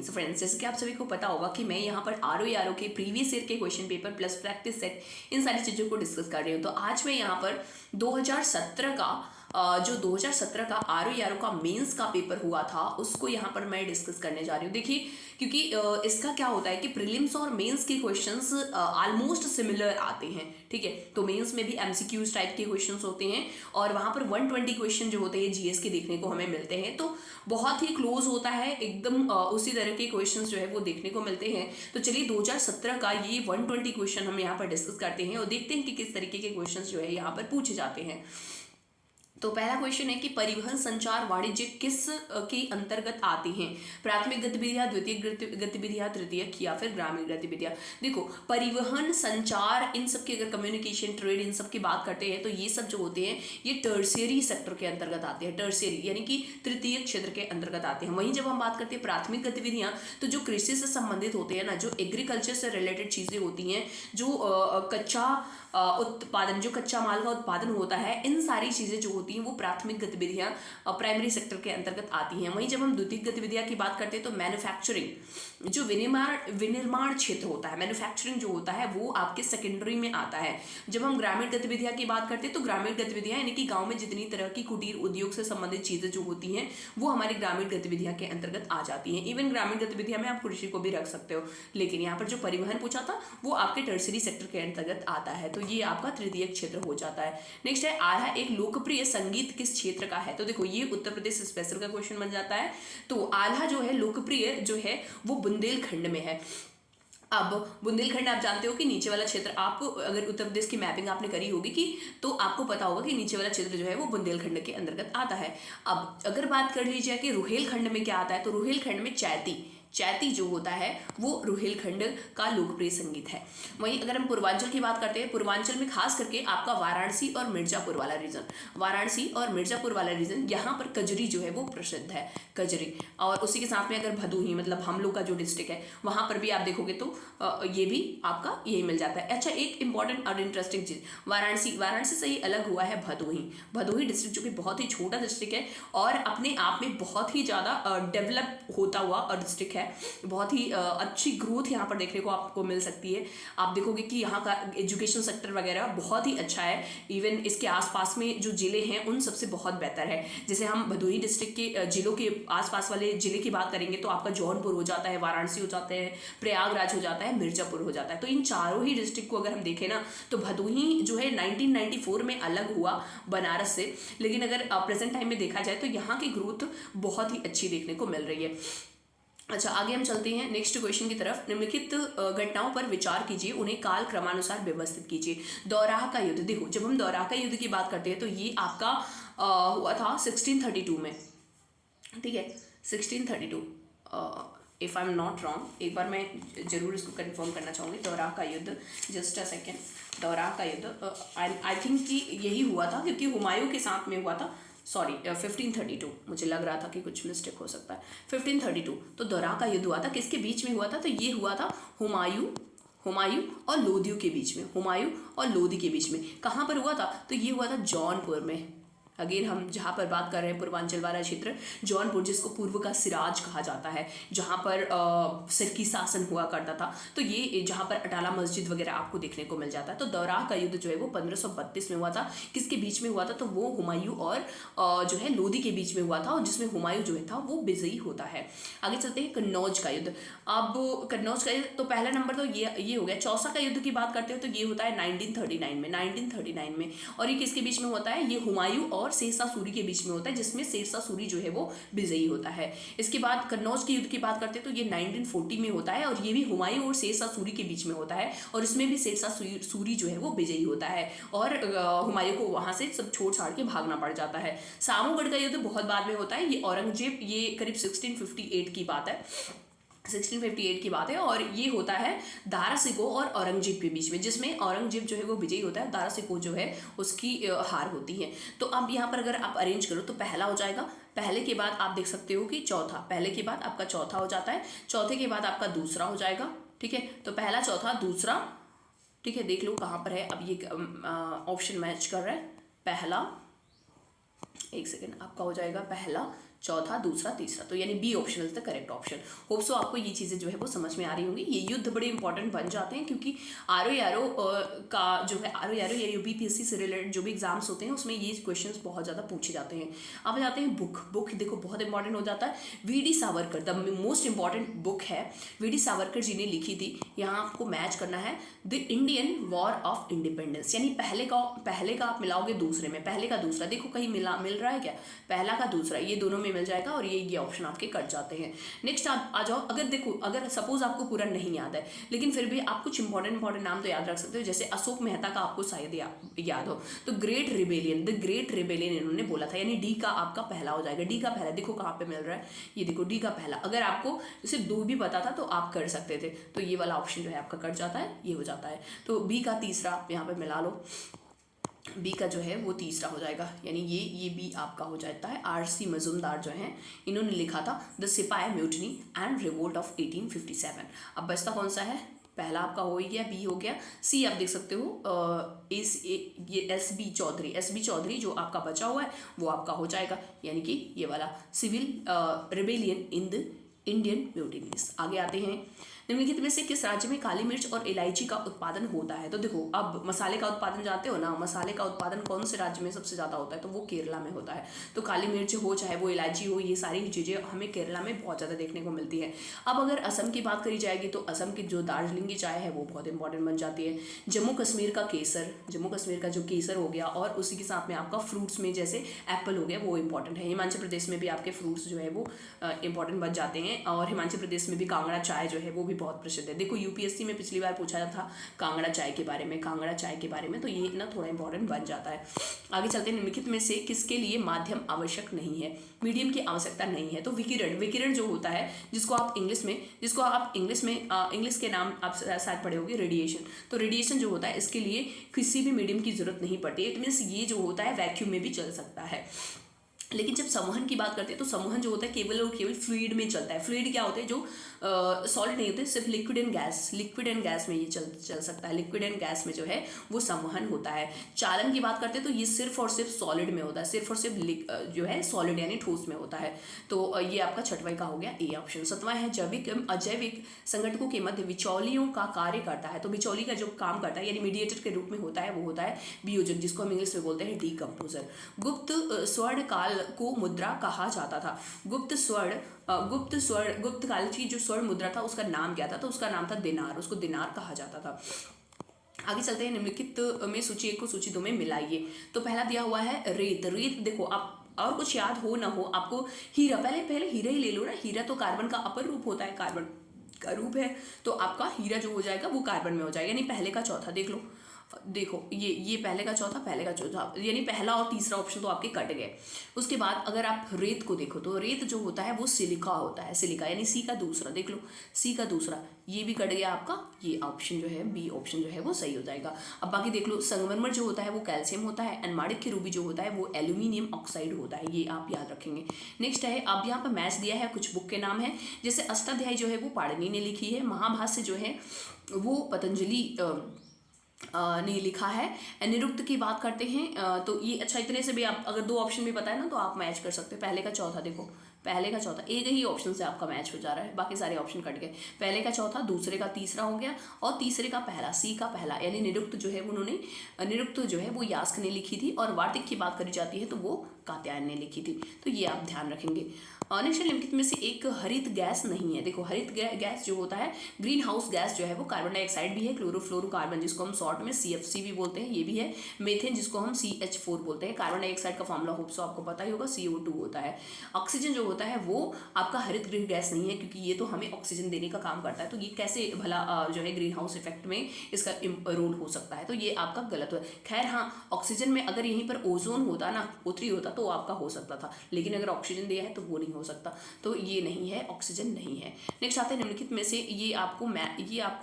So friends, जैसे कि आप सभी को पता होगा कि मैं यहाँ पर आर के प्रीवियस ईयर के question paper plus practice set इन सारी चीज़ों को डिस्कस कर रही हूँ। तो आज मैं यहाँ पर 2017 का जो 2017 का आर का मेंस का पेपर हुआ था उसको यहाँ पर मैं डिस्कस करने जा रही हूँ। देखिए, क्योंकि इसका क्या होता है कि प्रीलिम्स और मेंस के क्वेश्चंस ऑलमोस्ट सिमिलर आते हैं, ठीक है। तो मेंस में भी एमसीक्यूज टाइप के क्वेश्चंस होते हैं और वहाँ पर 120 क्वेश्चन जो होते हैं जीएस के देखने को हमें मिलते हैं। तो बहुत ही क्लोज होता है, एकदम उसी तरह के क्वेश्चंस जो है वो देखने को मिलते हैं। तो चलिए 2017 का ये 120 क्वेश्चन हम यहाँ पर डिस्कस करते हैं और देखते हैं कि किस तरीके के क्वेश्चंस जो है यहाँ पर पूछे जाते हैं। तो पहला क्वेश्चन है कि परिवहन संचार वाणिज्य किस के अंतर्गत आते हैं? प्राथमिक गतिविधियां, द्वितीयक गतिविधियां, तृतीयक या फिर ग्रामीण गतिविधियां। देखो, परिवहन संचार इन सब की अगर कम्युनिकेशन ट्रेड इन सब की बात करते हैं तो ये सब जो होते हैं ये टर्शियरी सेक्टर के अंतर्गत आते हैं। टर्शियरी यानी कि तृतीय क्षेत्र के अंतर्गत आते हैं। वहीं जब हम बात करते हैं प्राथमिक गतिविधियां, तो जो कृषि से संबंधित होते हैं ना, जो एग्रीकल्चर से रिलेटेड चीजें होती हैं, जो कच्चा उत्पादन, जो कच्चा माल का उत्पादन होता है, इन सारी चीजें जो होती हैं वो प्राथमिक गतिविधियां प्राइमरी सेक्टर के अंतर्गत आती हैं। वहीं जब हम द्वितीयक गतिविधियां की बात करते हैं तो मैन्युफैक्चरिंग, जो विनिर्माण क्षेत्र होता है, मैन्युफैक्चरिंग जो होता है वो आपके सेकेंडरी में आता है। जब हम ग्रामीण गतिविधियां की बात करते हैं तो ग्रामीण गतिविधियां यानी कि गाँव में जितनी तरह की कुटीर उद्योग से संबंधित चीजें जो होती हैं वो हमारी ग्रामीण गतिविधियां के अंतर्गत आ जाती हैं। इवन ग्रामीण गतिविधियां में आप कृषि को भी रख सकते हो, लेकिन यहाँ पर जो परिवहन पूछा था वो आपके टर्शियरी सेक्टर के अंतर्गत आता है। तो ये आपका तृतीयक क्षेत्र हो जाता है। नेक्स्ट है, आल्हा एक लोकप्रिय संगीत किस क्षेत्र का है? तो देखो, ये उत्तर प्रदेश स्पेशल का क्वेश्चन बन जाता है। तो आल्हा जो है लोकप्रिय जो है वो बुंदेलखंड में है। अब बुंदेलखंड आप जानते हो कि नीचे वाला क्षेत्र, आप अगर उत्तर प्रदेश की मैपिंग आपने करी होगी कि तो आपको पता होगा कि नीचे वाला क्षेत्र जो है वो बुंदेलखंड के अंतर्गत आता है। अब अगर बात कर ली जाए कि रुहेलखंड में क्या आता है, तो रुहेलखंड में चैती जो होता है वो रुहेलखंड का लोकप्रिय संगीत है। वहीं अगर हम पूर्वांचल की बात करते हैं, पूर्वांचल में खास करके आपका वाराणसी और मिर्जापुर वाला रीजन, वाराणसी और मिर्जापुर वाला रीजन, यहाँ पर कजरी जो है वो प्रसिद्ध है, कजरी। और उसी के साथ में अगर भदोही, मतलब हम लोग का जो डिस्ट्रिक्ट है, वहाँ पर भी आप देखोगे तो ये भी आपका यही मिल जाता है। अच्छा, एक इंपॉर्टेंट और इंटरेस्टिंग चीज, वाराणसी से ही अलग हुआ है भदोही डिस्ट्रिक्ट, जो कि बहुत ही छोटा डिस्ट्रिक्ट है और अपने आप में बहुत ही ज़्यादा डेवलप होता हुआ डिस्ट्रिक्ट है। बहुत ही अच्छी ग्रोथ यहाँ पर देखने को आपको मिल सकती है। आप देखोगे कि यहाँ का एजुकेशन सेक्टर वगैरह बहुत ही अच्छा है। इवन इसके आसपास में जो जिले हैं उन सबसे बहुत बेहतर है। जैसे हम भदोही डिस्ट्रिक्ट के जिलों के आसपास वाले जिले की बात करेंगे तो आपका जौनपुर हो जाता है, वाराणसी हो जाता है, प्रयागराज हो जाता है, मिर्जापुर हो जाता है। तो इन चारों ही डिस्ट्रिक्ट को अगर हम देखें ना, तो भदोही जो है 1994 में अलग हुआ बनारस से, लेकिन अगर प्रेजेंट टाइम में देखा जाए तो यहाँ की ग्रोथ बहुत ही अच्छी देखने को मिल रही है। अच्छा, आगे हम चलते हैं नेक्स्ट क्वेश्चन की तरफ। निम्नलिखित घटनाओं पर विचार कीजिए, उन्हें काल क्रमानुसार व्यवस्थित कीजिए। दोराह का युद्ध, देखो जब हम दोराह का युद्ध की बात करते हैं तो ये आपका हुआ था 1632 में, ठीक है, 1632 if I am not wrong. एक बार मैं जरूर इसको कंफर्म करना चाहूँगी। दोराह का युद्ध, जस्ट अ सेकेंड, दोराह का युद्ध आई थिंक कि यही हुआ था क्योंकि हुमायूं के साथ में हुआ था। सॉरी, 1532, मुझे लग रहा था कि कुछ मिस्टेक हो सकता है। 1532 तो दोराह का युद्ध हुआ था। किसके बीच में हुआ था? तो ये हुआ था हुमायूं और लोदियों के बीच में, हुमायूं और लोदी के बीच में। कहाँ पर हुआ था? तो ये हुआ था जौनपुर में। अगेन हम जहाँ पर बात कर रहे हैं पूर्वांचल वाला क्षेत्र, जौनपुर, जिसको पूर्व का सिराज कहा जाता है, जहाँ पर सिरकी शासन हुआ करता था। तो ये जहाँ पर अटाला मस्जिद वगैरह आपको देखने को मिल जाता है। तो दोराह का युद्ध जो है वो 1532 में हुआ था। किसके बीच में हुआ था? तो वो हुमायूं और जो है लोदी के बीच में हुआ था, और जिसमें हुमायूं जो है था वो विजयी होता है। आगे चलते हैं कन्नौज का युद्ध। अब कन्नौज का युद्ध, तो पहला नंबर तो ये हो गया। चौसा का युद्ध की बात करते हो तो ये होता है 1939 में। और ये किसके बीच में होता है? ये हुमायूं और शेरशाह सूरी के बीच में होता है, जिसमें शेरशाह सूरी जो है वो विजयी होता है। इसके बाद कन्नौज के युद्ध की बात करते हैं तो ये 1940 में होता है, और ये भी हुमायूं और शेरशाह सूरी के बीच में होता है, और इसमें भी शेरशाह सूरी जो है वो विजयी होता है, और हुमायूं को वहां से सब छोड़ छाड़ के भागना पड़ जाता है। सामोगढ़ का युद्ध बहुत बाद में होता है। ये औरंगजेब, ये करीब 1658 की बात है, 1658 की बात है, और ये होता है दारा सिकोह और औरंगजेब के बीच में, जिसमें औरंगजेब जो है वो विजयी होता है, दारा सिकोह जो है उसकी हार होती है। तो अब यहाँ पर अगर आप अरेंज करो तो पहला हो जाएगा, पहले के बाद आप देख सकते हो कि चौथा, पहले के बाद आपका चौथा हो जाता है, चौथे के बाद आपका दूसरा हो जाएगा, ठीक है। तो पहला, चौथा, दूसरा, ठीक है। देख लो कहाँ पर है, अब ये ऑप्शन मैच कर रहा है। पहला, एक सेकेंड, आपका हो जाएगा पहला, चौथा, दूसरा, तीसरा, तो यानी B option is the correct option. Hope so आपको ये चीज़ें जो है वो समझ में आ रही होंगी। ये युद्ध बड़े इंपॉर्टेंट बन जाते हैं क्योंकि आर का जो है आर या यूपीपीएससी से रिलेटेड जो भी एग्जाम्स होते हैं उसमें ये क्वेश्चंस बहुत ज़्यादा पूछे जाते हैं। अब जाते हैं बुक देखो बहुत इंपॉर्टेंट हो जाता है। VD. Savarkar the most important book है, वी.डी. सावरकर जी ने लिखी थी। यहाँ आपको मैच करना है the Indian war of independence, यानी पहले का आप मिलाओगे दूसरे में, पहले का दूसरा, देखो कहीं मिल रहा है क्या, पहला का दूसरा, ये दोनों में मिल जाएगा और ये ऑप्शन आपके कट जाते हैं। नेक्स्ट आप आ जाओ, अगर सपोज आपको पूरा नहीं याद है लेकिन फिर भी आप कुछ इंपॉर्टेंट नाम तो याद रख सकते हो, जैसे अशोक मेहता का आपको शायद याद हो तो द ग्रेट रिबेलियन इन्होंने बोला था, यानी डी का आपका पहला हो जाएगा। डी का पहला देखो कहाँ पे मिल रहा है, ये देखो डी का पहला। अगर आपको जैसे दो भी पता था तो आप कर सकते थे, तो ये वाला ऑप्शन जो है आपका कट जाता है, ये हो जाता है। तो बी का तीसरा यहाँ पे मिला लो, बी का जो है वो तीसरा हो जाएगा, यानी ये बी आपका हो जाता है। आर.सी. मजूमदार जो हैं इन्होंने लिखा था द सिपाही म्यूटनी एंड रिवोल्ट ऑफ 1857। अब बचता कौन सा है, पहला आपका हो ही गया, बी हो गया। सी आप देख सकते हो ये एस.बी. चौधरी जो आपका बचा हुआ है वो आपका हो जाएगा, यानी कि ये वाला civil rebellion in the Indian mutinies. आगे आते हैं, निम्नलिखित में से किस राज्य में काली मिर्च और इलायची का उत्पादन होता है। तो देखो अब मसाले का उत्पादन जानते हो ना, मसाले का उत्पादन कौन से राज्य में सबसे ज़्यादा होता है, तो वो केरला में होता है। तो काली मिर्च हो चाहे वो इलायची हो, ये सारी चीज़ें हमें केरला में बहुत ज़्यादा देखने को मिलती है। अब अगर असम की बात करी जाएगी तो असम की जो दार्जिलिंग चाय है वो बहुत इंपॉर्टेंट बन जाती है। जम्मू कश्मीर का जो केसर हो गया, और उसी के साथ में आपका फ्रूट्स में जैसे एप्पल हो गया वो इंपॉर्टेंट है। हिमाचल प्रदेश में भी आपके फ्रूट्स जो है वो इंपॉर्टेंट बन जाते हैं, और हिमाचल प्रदेश में भी कांगड़ा चाय जो है वो भी बहुत प्रसिद्ध है। देखो यूपीएससी में पिछली बार पूछा था कांगड़ा चाय के बारे में, तो ये ना थोड़ा इंपॉर्टेंट बन जाता है। आगे चलते हैं, निम्नलिखित में से किसके लिए माध्यम आवश्यक नहीं है, मीडियम की आवश्यकता नहीं है। तो विकिरण जो होता है, जिसको आप इंग्लिश में इंग्लिश के नाम आप शायद पढ़े होंगे, रेडिएशन। तो रेडिएशन जो होता है इसके लिए किसी भी मीडियम की जरूरत नहीं पड़ती। इट मीन्स ये जो होता है वैक्यूम में भी चल सकता है। लेकिन जब संवहन की बात करते हैं तो संवहन जो होता है केवल और केवल फ्लूइड में चलता है। फ्लूइड क्या होते हैं, जो सॉलिड नहीं होते, सिर्फ लिक्विड एंड गैस में ये चल सकता है। लिक्विड एंड गैस में जो है वो संवहन होता है। चालन की बात करते हैं तो ये सिर्फ और सिर्फ सॉलिड में होता है, सिर्फ और सिर्फ जो है सॉलिड यानी ठोस में होता है। तो ये आपका छठवां का हो गया ए ऑप्शन। सातवां है जैविक एवं अजैविक संगठकों के मध्य बिचौलियों का कार्य करता है। तो बिचौली का जो काम करता है यानी मीडिएटर के रूप में होता है, वो होता है वियोजक, जिसको हम इंग्लिश में बोलते हैं डीकम्पोजर। गुप्त स्वर्ण काल को मुद्रा कहा जाता था। गुप्त काल की जो स्वर्ण मुद्रा था उसका नाम क्या था, तो उसका नाम था दिनार, उसको दिनार कहा जाता था। आगे चलते हैं, निम्नलिखित में सूची 1 को सूची 2 में मिलाइए। तो पहला दिया हुआ है रेत। देखो आप और कुछ याद हो ना हो आपको, हीरा, पहले हीरा ही ले लो ना। हीरा तो कार्बन का अपर रूप होता है, कार्बन का रूप है, तो आपका हीरा जो हो जाएगा वो कार्बन में हो जाएगा, यानी पहले का चौथा देख लो। देखो ये पहले का चौथा, यानी पहला और तीसरा ऑप्शन तो आपके कट गए। उसके बाद अगर आप रेत को देखो तो रेत जो होता है वो सिलिका होता है, सिलिका यानी सी का दूसरा, देख लो सी का दूसरा, ये भी कट गया आपका। ये ऑप्शन जो है बी ऑप्शन जो है वो सही हो जाएगा। अब बाकी देख लो, संगमरमर जो होता है वो कैल्शियम होता है, एंड माणिक्य रूबी जो होता है वो एल्यूमिनियम ऑक्साइड होता है, ये आप याद रखेंगे। नेक्स्ट है, अब यहाँ पर मैच दिया है, कुछ बुक के नाम है, जैसे अष्टाध्यायी जो है वो पाणिनि ने लिखी है, महाभाष्य जो है वो पतंजलि ने लिखा है। निरुक्त की बात करते हैं तो ये अच्छा, इतने से भी आप अगर दो ऑप्शन भी पता है ना तो आप मैच कर सकते हो। पहले का चौथा देखो, पहले का चौथा एक ही ऑप्शन से आपका मैच हो जा रहा है, बाकी सारे ऑप्शन कट गए। पहले का चौथा, दूसरे का तीसरा हो गया, और तीसरे का पहला, सी का पहला, यानी निरुक्त जो है निरुक्त जो है वो यास्क ने लिखी थी, और वार्तिक की बात करी जाती है तो वो कात्यायन ने लिखी थी। तो ये आप ध्यान रखेंगे। नेक्स्ट निम्नलिखित में से एक हरित गैस नहीं है। देखो हरित गैस जो होता है, ग्रीन हाउस गैस जो है वो कार्बन डाइऑक्साइड भी है, क्लोरोफ्लोरोकार्बन जिसको हम शॉर्ट में CFC भी बोलते हैं, ये भी है, मेथेन जिसको हम CH4 बोलते हैं। कार्बन डाइऑक्साइड का फॉर्मूला होप सो आपको पता ही होगा, CO2 होता है। ऑक्सीजन जो होता है वो आपका हरित गृह गैस नहीं है, क्योंकि ये तो हमें ऑक्सीजन देने का काम करता है, तो ये कैसे भला जो है ग्रीन हाउस इफेक्ट में इसका रोल हो सकता है, तो ये आपका गलत है। खैर हाँ, ऑक्सीजन में अगर यहीं पर ओजोन होता ना, O3 होता तो आपका हो सकता था, लेकिन अगर ऑक्सीजन दिया है तो वो नहीं हो सकता, तो ये नहीं है, ऑक्सीजन नहीं है। नेक्स्ट आते हैं, निम्नलिखित में से ये आपको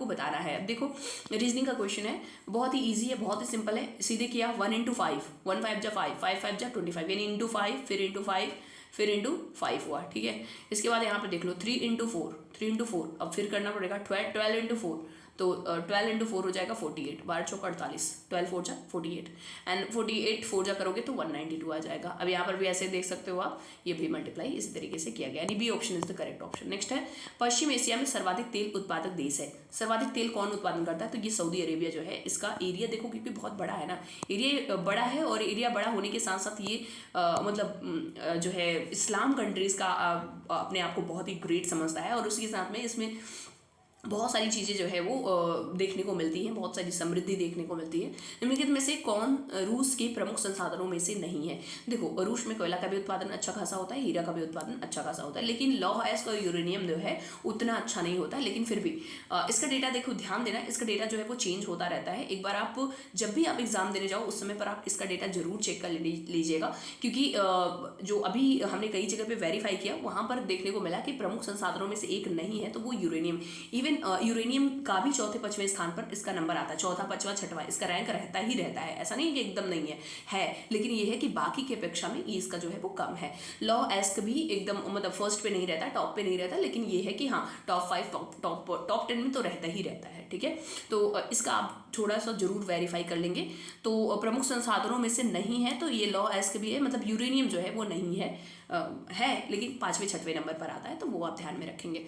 बताना है। अब देखो रीजनिंग का क्वेश्चन है, बहुत ही ईजी है, बहुत ही सिंपल है, सीधे किया 1 × 5, 1 × 5 = 5, 5 × 5 = 25, यानी इंटू 5 फिर इंटू 5 फिर इंटू 5 हुआ, ठीक है। इसके बाद यहाँ पर देख लो 3 × 4, 3 × 4, अब फिर करना पड़ेगा 12 × 4, तो 12 × 4 हो जाएगा 48, 12×4 = 48, 12 4 जा 48 एंड 48 4 जा करोगे तो 192 आ जाएगा। अब यहाँ पर भी ऐसे देख सकते हो आप, ये भी मल्टीप्लाई इसी तरीके से किया गया, यानी B option is the correct option. Next है पश्चिम एशिया में सर्वाधिक तेल उत्पादक देश है। सर्वाधिक तेल कौन उत्पादन करता है? तो ये सऊदी अरेबिया जो है। इसका एरिया देखो क्योंकि बहुत बड़ा है ना, एरिया बड़ा है और एरिया बड़ा होने के साथ साथ ये मतलब जो है इस्लाम कंट्रीज़ का अपने आप को बहुत ही ग्रेट समझता है और उसके साथ में इसमें बहुत सारी चीज़ें जो है वो देखने को मिलती हैं, बहुत सारी समृद्धि देखने को मिलती है। निम्नलिखित में से कौन रूस के प्रमुख संसाधनों में से नहीं है? देखो रूस में कोयला का भी उत्पादन अच्छा खासा होता है, हीरा का भी उत्पादन अच्छा खासा होता है, लेकिन लौह अयस्क और यूरेनियम जो है उतना अच्छा नहीं होता। लेकिन फिर भी इसका डेटा देखो, ध्यान देना, इसका डेटा जो है वो चेंज होता रहता है। एक बार आप जब भी आप एग्जाम देने जाओ उस समय पर आप इसका डेटा जरूर चेक कर लीजिएगा, क्योंकि जो अभी हमने कई जगह पे वेरीफाई किया वहाँ पर देखने को मिला कि प्रमुख संसाधनों में से एक नहीं है, तो वो यूरेनियम। इवन यूरेनियम का भी चौथे पांचवें स्थान पर इसका नंबर आता है, चौथा पांचवा छठवां इसका रैंक रहता ही रहता है। ऐसा नहीं है कि एकदम नहीं है, लेकिन ये है कि बाकी की अपेक्षा में ये इसका जो है वो कम है। लौह अयस्क भी एकदम मतलब फर्स्ट पे नहीं रहता, टॉप पे नहीं रहता, लेकिन ये है कि हाँ टॉप 5 टॉप 10 में तो रहता ही रहता है। ठीक है, तो इसका आप थोड़ा सा जरूर वेरीफाई कर लेंगे। तो प्रमुख संसाधनों में से नहीं है, तो ये लौह अयस्क भी है, मतलब यूरेनियम जो है वो नहीं है लेकिन पांचवें छठवें नंबर पर आता है, तो वो आप ध्यान में रखेंगे।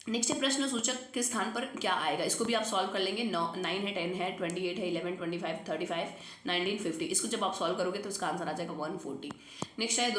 नेक्स्ट है प्रश्न सूचक के स्थान पर क्या आएगा? इसको भी आप सॉल्व कर लेंगे। 9 है, 10 है, 28 है, 11, 25, 35, 19, 50। इसको जब आप सॉल्व करोगे तो इसका आंसर आ जाएगा 140। नेक्स्ट है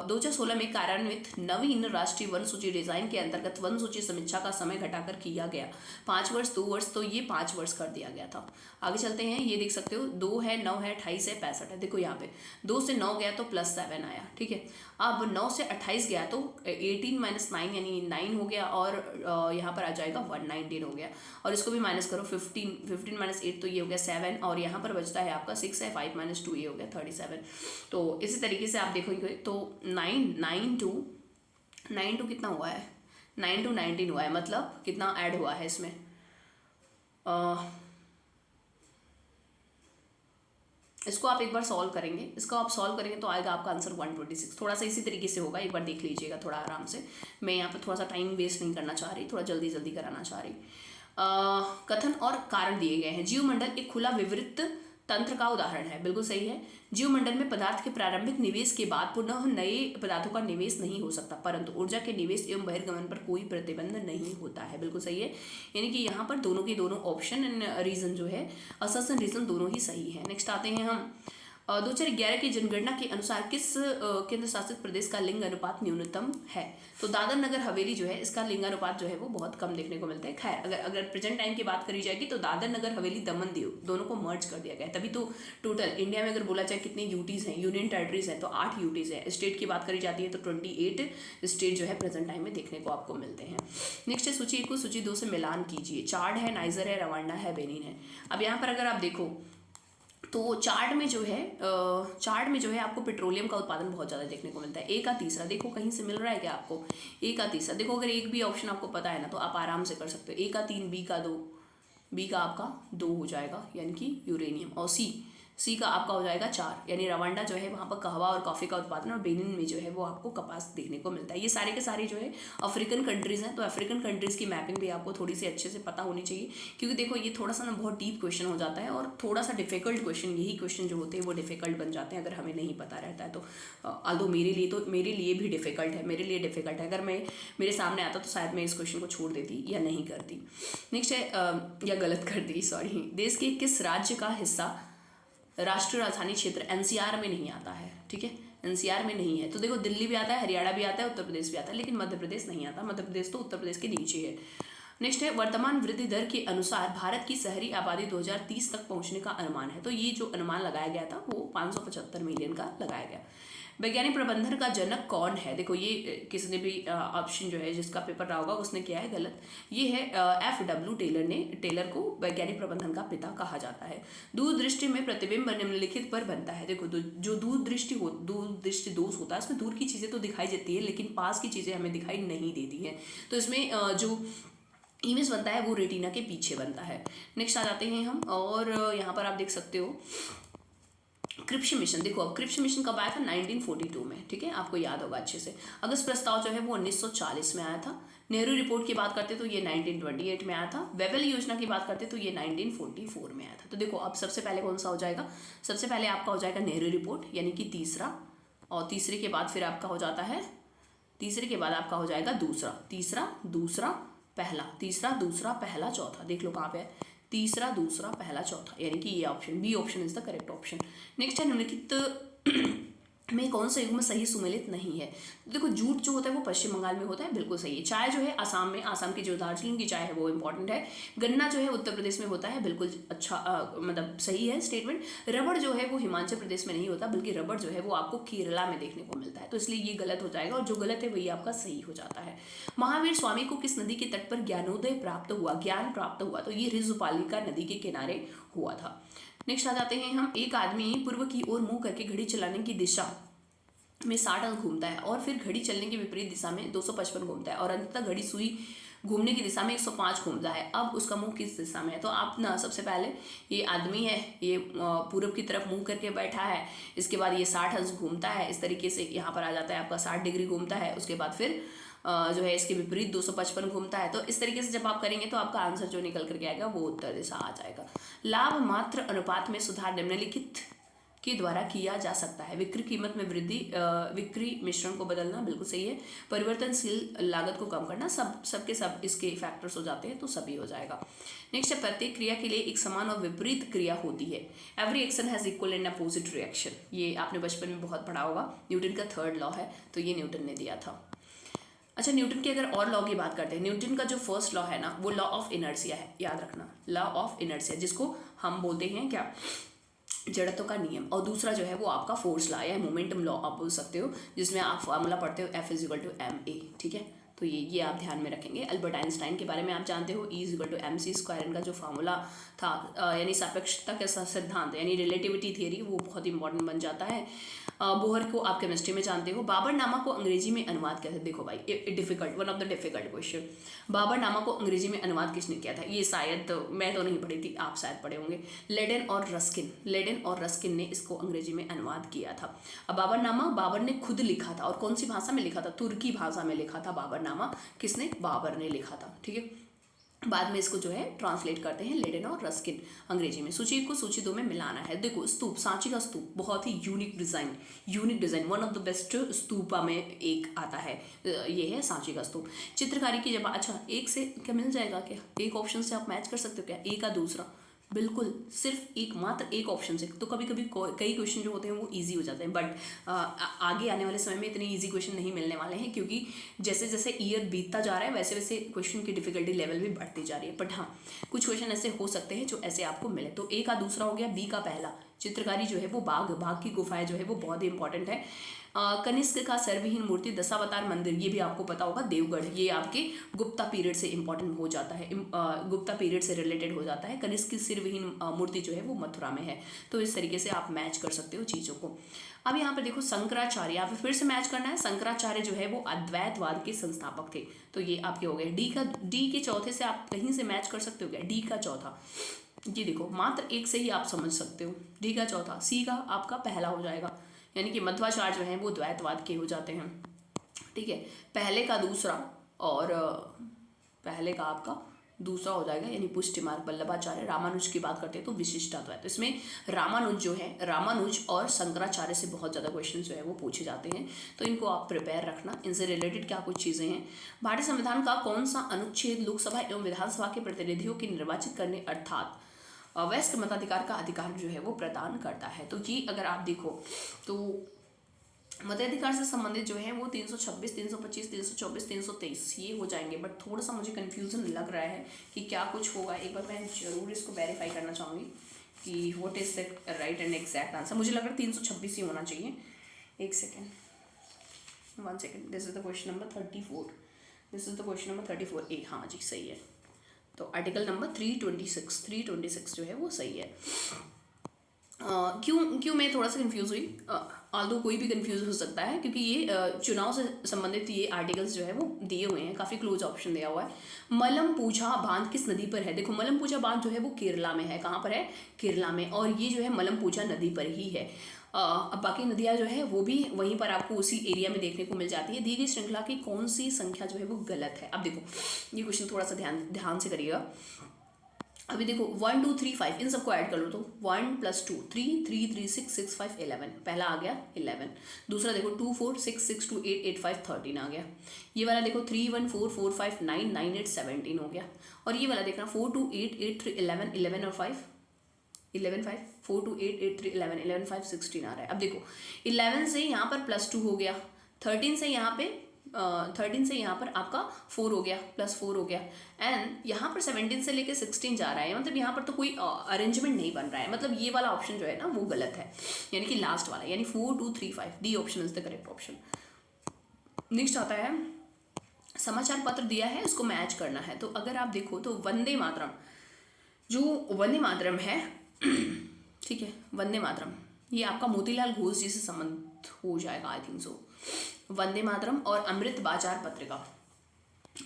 2016 में कार्यान्वित नवीन राष्ट्रीय वन सूची डिजाइन के अंतर्गत वन सूची समीक्षा का समय घटाकर किया गया 5 वर्ष 2 वर्ष, तो ये 5 वर्ष कर दिया गया था। आगे चलते हैं, ये देख सकते हो 2 है, 9 है, 28 है, 65 है। देखो यहाँ पे 2 से 9 गया तो +7 आया। ठीक है, अब 9 से 28 गया तो 18 - 9 यानी 9 हो गया और यहाँ पर आ जाएगा 119 हो गया। और इसको भी माइनस करो, 15 - 8 तो ये हो गया 7 और यहाँ पर बचता है आपका 6 है, 5 - 2 ये हो गया 37। तो इसी तरीके से आप देखोगे तो 9 to कितना हुआ है? 9 to 19 हुआ है, मतलब कितना ऐड हुआ है इसमें? इसको आप एक बार सॉल्व करेंगे, इसको आप सॉल्व करेंगे तो आएगा आपका आंसर 126। थोड़ा सा इसी तरीके से होगा, एक बार देख लीजिएगा थोड़ा आराम से। मैं यहाँ पर थोड़ा सा टाइम वेस्ट नहीं करना चाह रही, थोड़ा जल्दी जल्दी कराना चाह रही। कथन और कारण दिए गए हैं। जीवमंडल एक खुला विवृत तंत्र का उदाहरण है, बिल्कुल सही है। जीवमंडल में पदार्थ के प्रारंभिक निवेश के बाद पुनः नए पदार्थों का निवेश नहीं हो सकता, परंतु ऊर्जा के निवेश एवं बहिर्गमन पर कोई प्रतिबंध नहीं होता है, बिल्कुल सही है। यानी कि यहाँ पर दोनों के दोनों ऑप्शन एंड रीजन जो है, असर्शन रीजन दोनों ही सही है। नेक्स्ट आते हैं हम 2011 की जनगणना के अनुसार किस केंद्र शासित प्रदेश का लिंग अनुपात न्यूनतम है? तो दादर नगर हवेली जो है इसका लिंग अनुपात जो है वो बहुत कम देखने को मिलता है। खैर अगर प्रेजेंट टाइम की बात करी जाएगी तो दादर नगर हवेली दमन दीव दोनों को मर्ज कर दिया गया है। तभी तो टोटल इंडिया में अगर बोला जाए कितनी यूटीज़ हैं, यूनियन टेरिटरीज हैं, तो 8 यूटीज़ है। स्टेट की बात करी जाती है तो 28 स्टेट जो है प्रेजेंट टाइम में देखने को आपको मिलते हैं। नेक्स्ट है सूची 1 को सूची 2 से मिलान कीजिए। चाड है, नाइजर है, रवांडा है, बेनिन है। अब यहाँ पर अगर आप देखो तो चार्ट में जो है आपको पेट्रोलियम का उत्पादन बहुत ज़्यादा देखने को मिलता है। ए का तीसरा देखो कहीं से मिल रहा है क्या आपको? ए का तीसरा देखो, अगर एक भी ऑप्शन आपको पता है ना तो आप आराम से कर सकते हो। ए का 3, बी का 2, बी का आपका 2 हो जाएगा यानी कि यूरेनियम, और सी का आपका हो जाएगा 4 यानी रवांडा जो है वहाँ पर कहवा और कॉफ़ी का उत्पादन, और बेनिन में जो है वो आपको कपास देखने को मिलता है। ये सारे के सारे जो है अफ्रीकन कंट्रीज़ हैं, तो अफ्रीकन कंट्रीज़ की मैपिंग भी आपको थोड़ी सी अच्छे से पता होनी चाहिए, क्योंकि देखो ये थोड़ा सा ना बहुत डीप क्वेश्चन हो जाता है और थोड़ा सा डिफिकल्ट क्वेश्चन, यही क्वेश्चन जो होते हैं वो डिफिकल्ट बन जाते हैं अगर हमें नहीं पता रहता है तो। आल्दो मेरे लिए भी डिफिकल्ट है, अगर मेरे सामने आता तो शायद मैं इस क्वेश्चन को छोड़ देती या नहीं करती। नेक्स्ट है या गलत कर दी, सॉरी। देश के किस राज्य का हिस्सा राष्ट्रीय राजधानी क्षेत्र एनसीआर में नहीं आता है? ठीक है, एनसीआर में नहीं है। तो देखो दिल्ली भी आता है, हरियाणा भी आता है, उत्तर प्रदेश भी आता है, लेकिन मध्य प्रदेश नहीं आता। मध्य प्रदेश तो उत्तर प्रदेश के नीचे है। नेक्स्ट है वर्तमान वृद्धि दर के अनुसार भारत की शहरी आबादी 2030 तक पहुंचने का अनुमान है। तो ये जो अनुमान लगाया गया था वो 575 मिलियन का लगाया गया। वैज्ञानिक प्रबंधन का जनक कौन है? देखो ये किसी ने भी ऑप्शन जो है जिसका पेपर रहा होगा उसने किया है गलत। ये है FW टेलर को वैज्ञानिक प्रबंधन का पिता कहा जाता है। दूरदृष्टि में प्रतिबिंब निम्नलिखित पर बनता है। देखो जो दूरदृष्टि दोष होता है उसमें दूर की चीज़ें तो दिखाई देती है लेकिन पास की चीज़ें हमें दिखाई नहीं देती हैं। तो इसमें जो इमेज बनता है वो रेटिना के पीछे बनता है। नेक्स्ट आ जाते हैं हम, और यहाँ पर आप देख सकते हो क्रिप्स मिशन। देखो अब क्रिप्स मिशन कब आया था? 1942 में। ठीक है, आपको याद होगा अच्छे से। अगस्त प्रस्ताव जो है वो 1940 में आया था। नेहरू रिपोर्ट की बात करते तो ये 1928 में आया था। वेवेल योजना की बात करते तो ये 1944 में आया था। तो देखो अब सबसे पहले कौन सा हो जाएगा, सबसे पहले आपका हो जाएगा नेहरू रिपोर्ट यानी कि तीसरा, और तीसरे के बाद फिर आपका हो जाता है, तीसरे के बाद आपका हो जाएगा दूसरा, तीसरा दूसरा पहला, तीसरा दूसरा पहला चौथा, देख लो कहाँ पे है, तीसरा दूसरा पहला चौथा, यानी कि ये option B option is the correct option. Next है निम्नलिखित में कौन सा युग्म सही सुमेलित नहीं है। देखो जूट जो होता है वो पश्चिम बंगाल में होता है, बिल्कुल सही है। चाय जो है आसाम में, आसाम की जो दार्जिलिंग की चाय है वो इंपॉर्टेंट है। गन्ना जो है उत्तर प्रदेश में होता है, बिल्कुल अच्छा मतलब सही है स्टेटमेंट। रबड़ जो है वो हिमाचल प्रदेश में नहीं होता, बल्कि रबड़ जो है वो आपको केरला में देखने को मिलता है, तो इसलिए ये गलत हो जाएगा और जो गलत है वही आपका सही हो जाता है। महावीर स्वामी को किस नदी के तट पर ज्ञानोदय प्राप्त हुआ, ज्ञान प्राप्त हुआ, तो ये ऋजुपालिका नदी के किनारे हुआ था। नेक्स्ट आ जाते हैं हम, एक आदमी पूर्व की ओर मुंह करके घड़ी चलाने की दिशा में 60 अंक घूमता है और फिर घड़ी चलने की विपरीत दिशा में 255 घूमता है और अंततः घड़ी सुई घूमने की दिशा में 105 घूमता है। अब उसका मुंह किस दिशा में है, तो आप ना सबसे पहले ये आदमी है, ये पूर्व की तरफ मुंह करके बैठा है, इसके बाद ये 60 अंश घूमता है, इस तरीके से यहाँ पर आ जाता है आपका 60 डिग्री घूमता है, उसके बाद फिर जो है इसके विपरीत 255 घूमता है। तो इस तरीके से जब आप करेंगे तो आपका आंसर जो निकल करके आएगा वो उत्तर दिशा आ जाएगा। लाभ मात्र अनुपात में सुधार निम्नलिखित के द्वारा किया जा सकता है। विक्रय कीमत में वृद्धि, विक्रय मिश्रण को बदलना, बिल्कुल सही है। परिवर्तनशील लागत को कम करना, सबके सब इसके फैक्टर्स हो जाते हैं, तो सभी हो जाएगा। नेक्स्ट है, प्रत्येक क्रिया के लिए एक समान और विपरीत क्रिया होती है। Every action has equal and opposite reaction, ये आपने बचपन में बहुत पढ़ा होगा, न्यूटन का 3rd लॉ है, तो ये न्यूटन ने दिया था। अच्छा, न्यूटन की अगर और लॉ की बात करते हैं, न्यूटन का जो फर्स्ट लॉ है ना वो लॉ ऑफ इनर्शिया है, याद रखना, लॉ ऑफ इनर्शिया, जिसको हम बोलते हैं क्या, जड़त्व का नियम। और दूसरा जो है वो आपका फोर्स लॉ या मोमेंटम लॉ आप बोल सकते हो, जिसमें आप फॉर्मूला पढ़ते हो F = ma, ठीक है। तो ये आप ध्यान में रखेंगे। अल्बर्ट आइंस्टाइन के बारे में आप जानते हो, E = mc², इनका जो फार्मूला था यानी सापेक्षता का सिद्धांत यानी रिलेटिविटी थियरी, वो बहुत इंपॉर्टेंट बन जाता है। बोहर को आप केमिस्ट्री में जानते हो। बाबरनामा को अंग्रेजी में अनुवाद कैसे, देखो भाई difficult, one of the difficult question. Baburnama को अंग्रेजी में अनुवाद किसने किया था, ये शायद मैं तो नहीं पढ़ी थी, आप शायद पढ़े होंगे। लेडेन और रस्किन ने इसको अंग्रेजी में अनुवाद किया था। अब बाबरनामा बाबर ने खुद लिखा था, और कौन सी भाषा में लिखा था, तुर्की भाषा में लिखा था बाबरनामा, किसने, बाबर ने लिखा था, ठीक है। बाद में इसको जो है ट्रांसलेट करते हैं लेडेन और रस्किन अंग्रेजी में। सूची को सूची 2 में मिलाना है। देखो स्तूप, सांची का स्तूप, बहुत ही unique design, one of the best stupa में एक आता है, ये है सांची का स्तूप। चित्रकारी की जब, अच्छा एक से क्या मिल जाएगा क्या, एक ऑप्शन से आप मैच कर सकते हो क्या, एक का दूसरा, बिल्कुल सिर्फ एक, मात्र एक ऑप्शन से। तो कभी कभी कई क्वेश्चन जो होते हैं वो इजी हो जाते हैं, बट आगे आने वाले समय में इतने इजी क्वेश्चन नहीं मिलने वाले हैं, क्योंकि जैसे जैसे ईयर बीतता जा रहा है वैसे वैसे क्वेश्चन की डिफिकल्टी लेवल भी बढ़ती जा रही है। बट हाँ, कुछ क्वेश्चन ऐसे हो सकते हैं जो ऐसे आपको मिले। तो ए का दूसरा हो गया, बी का पहला। चित्रकारी जो है वो बाघ की गुफाएं जो है वो बहुत ही इंपॉर्टेंट है। कनिष्क का सर्वहीन मूर्ति, दशावतार मंदिर, ये भी आपको पता होगा, देवगढ़, ये आपके गुप्ता पीरियड से इंपॉर्टेंट हो जाता है, गुप्ता पीरियड से रिलेटेड हो जाता है। कनिष्क की सर्वहीन मूर्ति जो है वो मथुरा में है। तो इस तरीके से आप मैच कर सकते हो चीज़ों को। अब यहाँ पर देखो शंकराचार्य, यहाँ पे फिर से मैच करना है। शंकराचार्य जो है वो अद्वैतवाद के संस्थापक थे, तो ये आपके हो गए। डी के चौथे से आप कहीं से मैच कर सकते हो क्या, डी का चौथा, ये देखो मात्र एक से ही आप समझ सकते हो, डी का चौथा। सी का आपका पहला हो जाएगा, यानी कि मध्वाचार्य जो है वो द्वैतवाद के हो जाते हैं, ठीक है। पहले का दूसरा और पहले का आपका दूसरा हो जाएगा, यानी पुष्टि मार्ग वल्लभाचार्य। रामानुज की बात करते हैं तो विशिष्टाद्वैत, तो इसमें रामानुज जो है, रामानुज और शंकराचार्य से बहुत ज़्यादा क्वेश्चन जो है वो पूछे जाते हैं, तो इनको आप प्रिपेयर रखना। इनसे रिलेटेड क्या कुछ चीज़ें हैं। भारतीय संविधान का कौन सा अनुच्छेद लोकसभा एवं विधानसभा के प्रतिनिधियों के निर्वाचित करने अर्थात वयस्क मताधिकार का अधिकार जो है वो प्रदान करता है। तो ये अगर आप देखो तो मताधिकार से संबंधित जो है वो 326, 325, 324, 323 ये हो जाएंगे, बट थोड़ा सा मुझे कन्फ्यूज़न लग रहा है कि क्या कुछ होगा। एक बार मैं ज़रूर इसको वेरीफाई करना चाहूँगी कि what is the right and exact answer. मुझे लग रहा है 326 ही होना चाहिए। एक second, 1 second, this is the question number 34, this is the question number 34 ए, हाँ जी सही है। तो आर्टिकल नंबर 326 जो है वो सही है। क्यों मैं थोड़ा सा कंफ्यूज हुई, आल्दो कोई भी कंफ्यूज हो सकता है, क्योंकि ये चुनाव से संबंधित ये आर्टिकल्स जो है वो दिए हुए हैं, काफ़ी क्लोज ऑप्शन दिया हुआ है। मलमपूझा बांध किस नदी पर है, देखो मलमपूझा बांध जो है वो केरला में है, कहाँ पर है, केरला में, और ये जो है मलमपूझा नदी पर ही है। अब बाकी नदियाँ जो है वो भी वहीं पर आपको उसी एरिया में देखने को मिल जाती है। दी गई श्रृंखला की कौन सी संख्या जो है वो गलत है। अब देखो ये क्वेश्चन थोड़ा सा ध्यान से करिएगा। अभी देखो 1 2 3 5 इन सबको ऐड कर लो तो 1 + 2 3 3 3 6 6 5 11, पहला आ गया 11। दूसरा देखो 2 4 6 6 2 8 8 5 13 आ गया। ये वाला देखो 3 1 4 4 5 9 9 8 17 हो गया। और ये वाला देखना 4 2 8 8 3 11 11 और 5 11 5 4 2 8 8 3 11 11 5 16 आ रहा है। अब देखो 11 से यहाँ पर +2 हो गया, 13 से यहाँ पे 13 से यहाँ पर आपका 4 हो गया, +4 हो गया, एंड यहाँ पर 17 से लेके 16 जा रहा है। मतलब यहाँ पर तो कोई अरेंजमेंट नहीं बन रहा है। मतलब ये वाला ऑप्शन जो है ना वो गलत है, यानी कि लास्ट वाला, यानी 4 2 3 5 D option is the correct option. Next आता है समाचार पत्र दिया है, उसको मैच करना है। तो अगर आप देखो तो वंदे मातरम, जो वंदे मातरम है ठीक है, वंदे मातरम ये आपका मोतीलाल घोष जी से संबंध हो जाएगा, I think so. Vande Mataram और अमृत बाजार पत्रिका,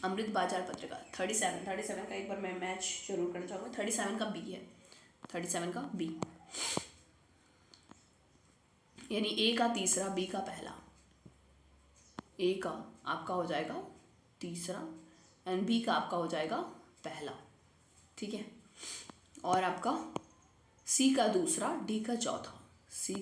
अमृत बाजार पत्रिका 37 का एक बार मैं मैच जरूर करना चाहूँगा। 37 का बी है, 37 का बी, यानी ए का तीसरा बी का पहला। ए का आपका हो जाएगा तीसरा एंड बी का आपका हो जाएगा पहला, ठीक है। और आपका सी का दूसरा डी का चौथा, सी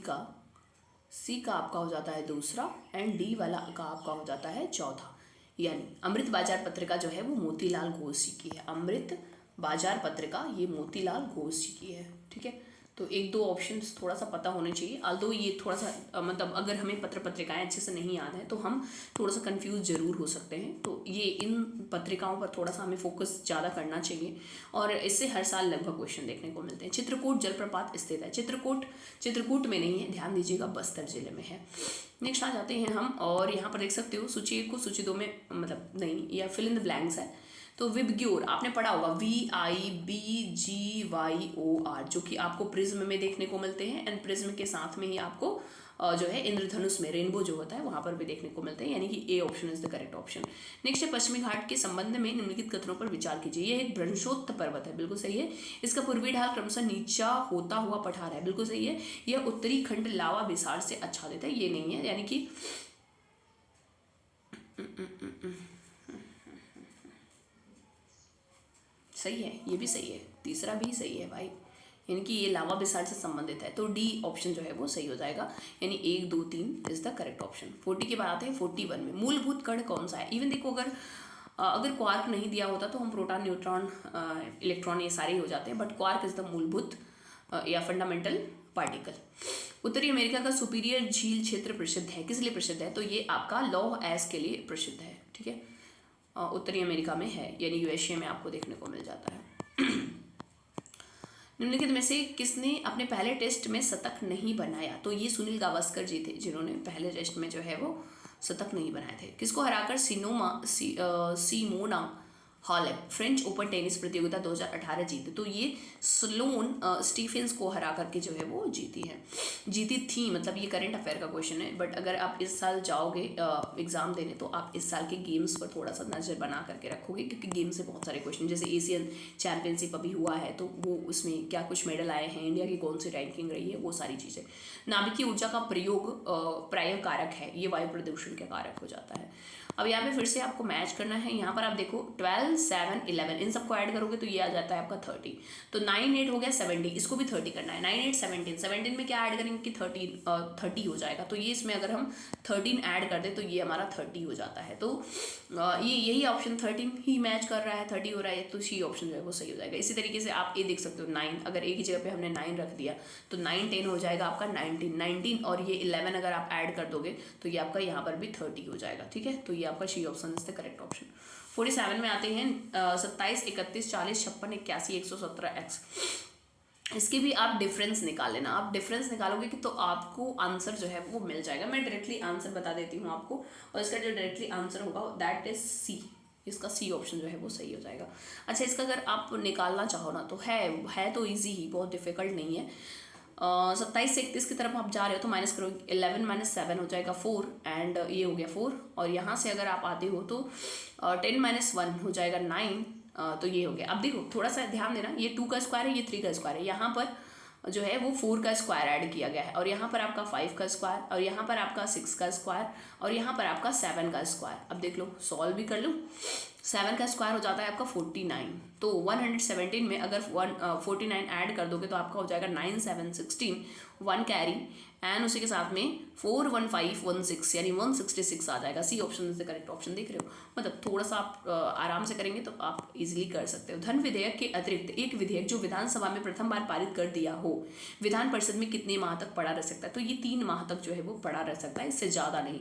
का आपका हो जाता है दूसरा एंड डी वाला का आपका हो जाता है चौथा। यानी अमृत बाजार पत्रिका जो है वो मोतीलाल घोष जी की है। अमृत बाजार पत्रिका ये मोतीलाल घोष जी की है, ठीक है। तो एक दो ऑप्शंस थोड़ा सा पता होने चाहिए। आल्दो ये थोड़ा सा मतलब अगर हमें पत्र पत्रिकाएं अच्छे से नहीं याद है तो हम थोड़ा सा कंफ्यूज जरूर हो सकते हैं। तो ये इन पत्रिकाओं पर थोड़ा सा हमें फोकस ज़्यादा करना चाहिए और इससे हर साल लगभग क्वेश्चन देखने को मिलते हैं। चित्रकूट जलप्रपात स्थित है, चित्रकूट में नहीं है, ध्यान दीजिएगा, बस्तर जिले में है। नेक्स्ट आ जाते हैं हम, और यहाँ पर देख सकते हो सूची 1 को सूची 2 में मतलब नहीं, या फिल इन द ब्लैंक्स है। तो विबग्योर आपने पढ़ा होगा, VIBGYOR, जो कि आपको प्रिज्म में देखने को मिलते हैं एंड प्रिज्म के साथ में ही आपको जो है इंद्रधनुष में रेनबो जो होता है वहाँ पर भी देखने को मिलते हैं, यानी कि A option is the correct option. Next है पश्चिमी घाट के संबंध में निम्नलिखित कथनों पर विचार कीजिए। यह एक भ्रंशोत्त पर्वत है, बिल्कुल सही है। इसका पूर्वी ढाल क्रमशः नीचा होता हुआ पठार है, बिल्कुल सही है। यह उत्तरी खंड लावा विसार से आच्छादित है, ये नहीं है, यानी कि सही है, ये भी सही है, तीसरा भी सही है भाई, यानी कि ये लावा बेसाल्ट से संबंधित है। तो डी ऑप्शन जो है वो सही हो जाएगा, यानी 1 2 3 इज द करेक्ट ऑप्शन। 40 के बाद आते हैं 41 में, मूलभूत कण कौन सा है। इवन देखो अगर क्वार्क नहीं दिया होता तो हम प्रोटॉन न्यूट्रॉन इलेक्ट्रॉन ये सारे ही हो जाते हैं, बट क्वार्क इज द मूलभूत या फंडामेंटल पार्टिकल। उत्तरी अमेरिका का सुपीरियर झील क्षेत्र प्रसिद्ध है, किस लिए प्रसिद्ध है। तो ये आपका लौह एस के लिए प्रसिद्ध है, ठीक है। उत्तरी अमेरिका में है, यानी यूएसए में आपको देखने को मिल जाता है। निम्नलिखित में से किसने अपने पहले टेस्ट में शतक नहीं बनाया। तो ये सुनील गावस्कर जी थे जिन्होंने पहले टेस्ट में जो है वो शतक नहीं बनाए थे। किसको हराकर Simona Halep French open tennis प्रतियोगिता 2018 जीते। तो ये स्लोन स्टीफेंस को हरा करके जो है वो जीती थी। मतलब ये करंट अफेयर का क्वेश्चन है, बट अगर आप इस साल जाओगे एग्जाम देने तो आप इस साल के गेम्स पर थोड़ा सा नज़र बना करके रखोगे, क्योंकि गेम से बहुत सारे क्वेश्चन, जैसे एशियन चैंपियनशिप अभी हुआ है तो वो उसमें क्या कुछ मेडल आए हैं, इंडिया की कौन सी रैंकिंग रही है, वो सारी चीज़ें। नाभिकीय ऊर्जा का प्रयोग प्राय कारक है, ये वायु प्रदूषण के कारक हो जाता है। अब यहाँ पे फिर से आपको मैच करना है। यहाँ पर आप देखो 12 7 11 इन सबको ऐड करोगे तो ये आ जाता है आपका 30। तो 9 8 हो गया 70, इसको भी 30 करना है। 9 8 17 में क्या ऐड करेंगे कि 30 हो जाएगा। तो ये इसमें अगर हम 13 ऐड कर दे तो ये हमारा 30 हो जाता है। तो ये यही ऑप्शन 13 ही मैच कर रहा है, 30 हो रहा है, तो सी ऑप्शन जो है वो सही हो जाएगा। इसी तरीके से आप ये देख सकते हो 9, अगर एक ही जगह पे हमने 9 रख दिया तो 9 10 हो जाएगा आपका 19 और ये 11 अगर आप ऐड कर दोगे तो ये आपका यहाँ पर भी 30 हो जाएगा, ठीक है। तो ये आपका C option is the correct option. 47 में आते हैं 27 31 40 56 81 117 एक्स। इसके भी आप डिफरेंस निकाल लेना। आप डिफरेंस निकालोगे कि तो आपको आंसर जो है वो मिल जाएगा। मैं डायरेक्टली आंसर बता देती हूँ आपको, और इसका जो डायरेक्टली आंसर होगा दैट इज सी। इसका सी ऑप्शन जो है वो सही हो जाएगा। अच्छा, इसका अगर आप निकालना चाहो ना तो है तो ईजी ही, बहुत डिफिकल्ट नहीं है। 27 से 31 की तरफ आप जा रहे हो तो माइनस करोगे, 11 - 7 हो जाएगा 4 एंड ये हो गया 4। और यहाँ से अगर आप आते हो तो 10 - 1 हो जाएगा 9, तो ये हो गया। अब देखो थोड़ा सा ध्यान देना, ये 2 का स्क्वायर है, ये 3 का स्क्वायर है। यहाँ पर जो है वो 4 का स्क्वायर ऐड किया गया है, और यहाँ पर आपका 5 का स्क्वायर, और यहाँ पर आपका 6 का स्क्वायर, और यहाँ पर आपका 7 का स्क्वायर। अब देख लो, सॉल्व भी कर लो। 7 का स्क्वायर हो जाता है आपका 49, तो 117 में अगर 49 ऐड कर दोगे तो आपका हो जाएगा 9 7 16, 1 कैरी, एंड उसी के साथ में 4 1 5 1 6 यानी 166 आ जाएगा। सी ऑप्शन से करेक्ट ऑप्शन देख रहे हो। मतलब थोड़ा सा आप आराम से करेंगे तो आप इजीली कर सकते हो। धन विधेयक के अतिरिक्त एक विधेयक जो विधानसभा में प्रथम बार पारित कर दिया हो, विधान परिषद में कितने माह तक पड़ा रह सकता है? तो ये 3 माह तक जो है वो पड़ा रह सकता है, इससे ज़्यादा नहीं।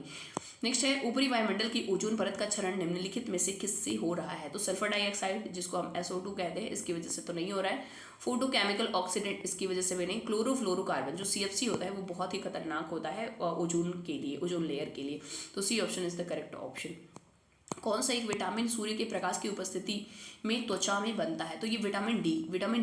नेक्स्ट है, ऊपरी वायुमंडल की ओजोन परत का क्षरण निम्नलिखित में से किससे हो रहा है? तो सल्फर डाइऑक्साइड, जिसको हम SO2 कहते हैं, इसकी वजह से तो नहीं हो रहा है। फोटोकेमिकल ऑक्सीडेंट, इसकी वजह से भी नहीं। क्लोरोफ्लोरोकार्बन जो CFC होता है वो बहुत ही खतरनाक होता है ओजोन के लिए, ओजोन लेयर के लिए। तो C option is the correct option. कौन सा एक विटामिन सूर्य के प्रकाश की उपस्थिति में त्वचा में बनता है? तो ये विटामिन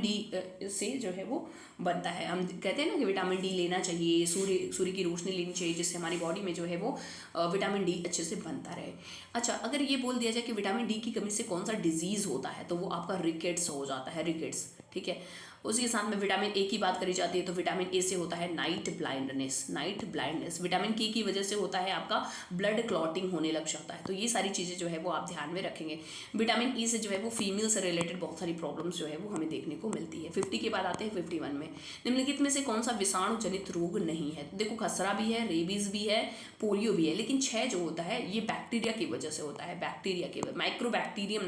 डी से जो है वो बनता है। हम कहते हैं ना कि विटामिन डी लेना चाहिए, सूर्य की रोशनी लेनी चाहिए, जिससे हमारी बॉडी में जो है वो विटामिन डी अच्छे से बनता रहे। अच्छा, अगर ये बोल दिया जाए कि विटामिन डी की कमी से कौन सा डिजीज़ होता है, तो वो आपका रिकेट्स हो जाता है, रिकेट्स। ठीक है, उसी के साथ में विटामिन ए की बात करी जाती है तो विटामिन ए से होता है नाइट ब्लाइंडनेस। विटामिन के की वजह से होता है आपका ब्लड क्लॉटिंग होने लग जाता है। तो ये सारी चीज़ें जो है वो आप ध्यान में रखेंगे। विटामिन ई से जो है वो फीमेल से रिलेटेड बहुत सारी प्रॉब्लम्स जो है वो हमें देखने को मिलती है। 50 के बाद आते हैं 51 में। निम्नलिखित में से कौन सा विषाणु जनित रोग नहीं है? देखो, खसरा भी है, रेबीज भी है, पोलियो भी है, लेकिन 6 जो होता है ये बैक्टीरिया की वजह से होता है। बैक्टीरिया के माइक्रोबैक्टीरियम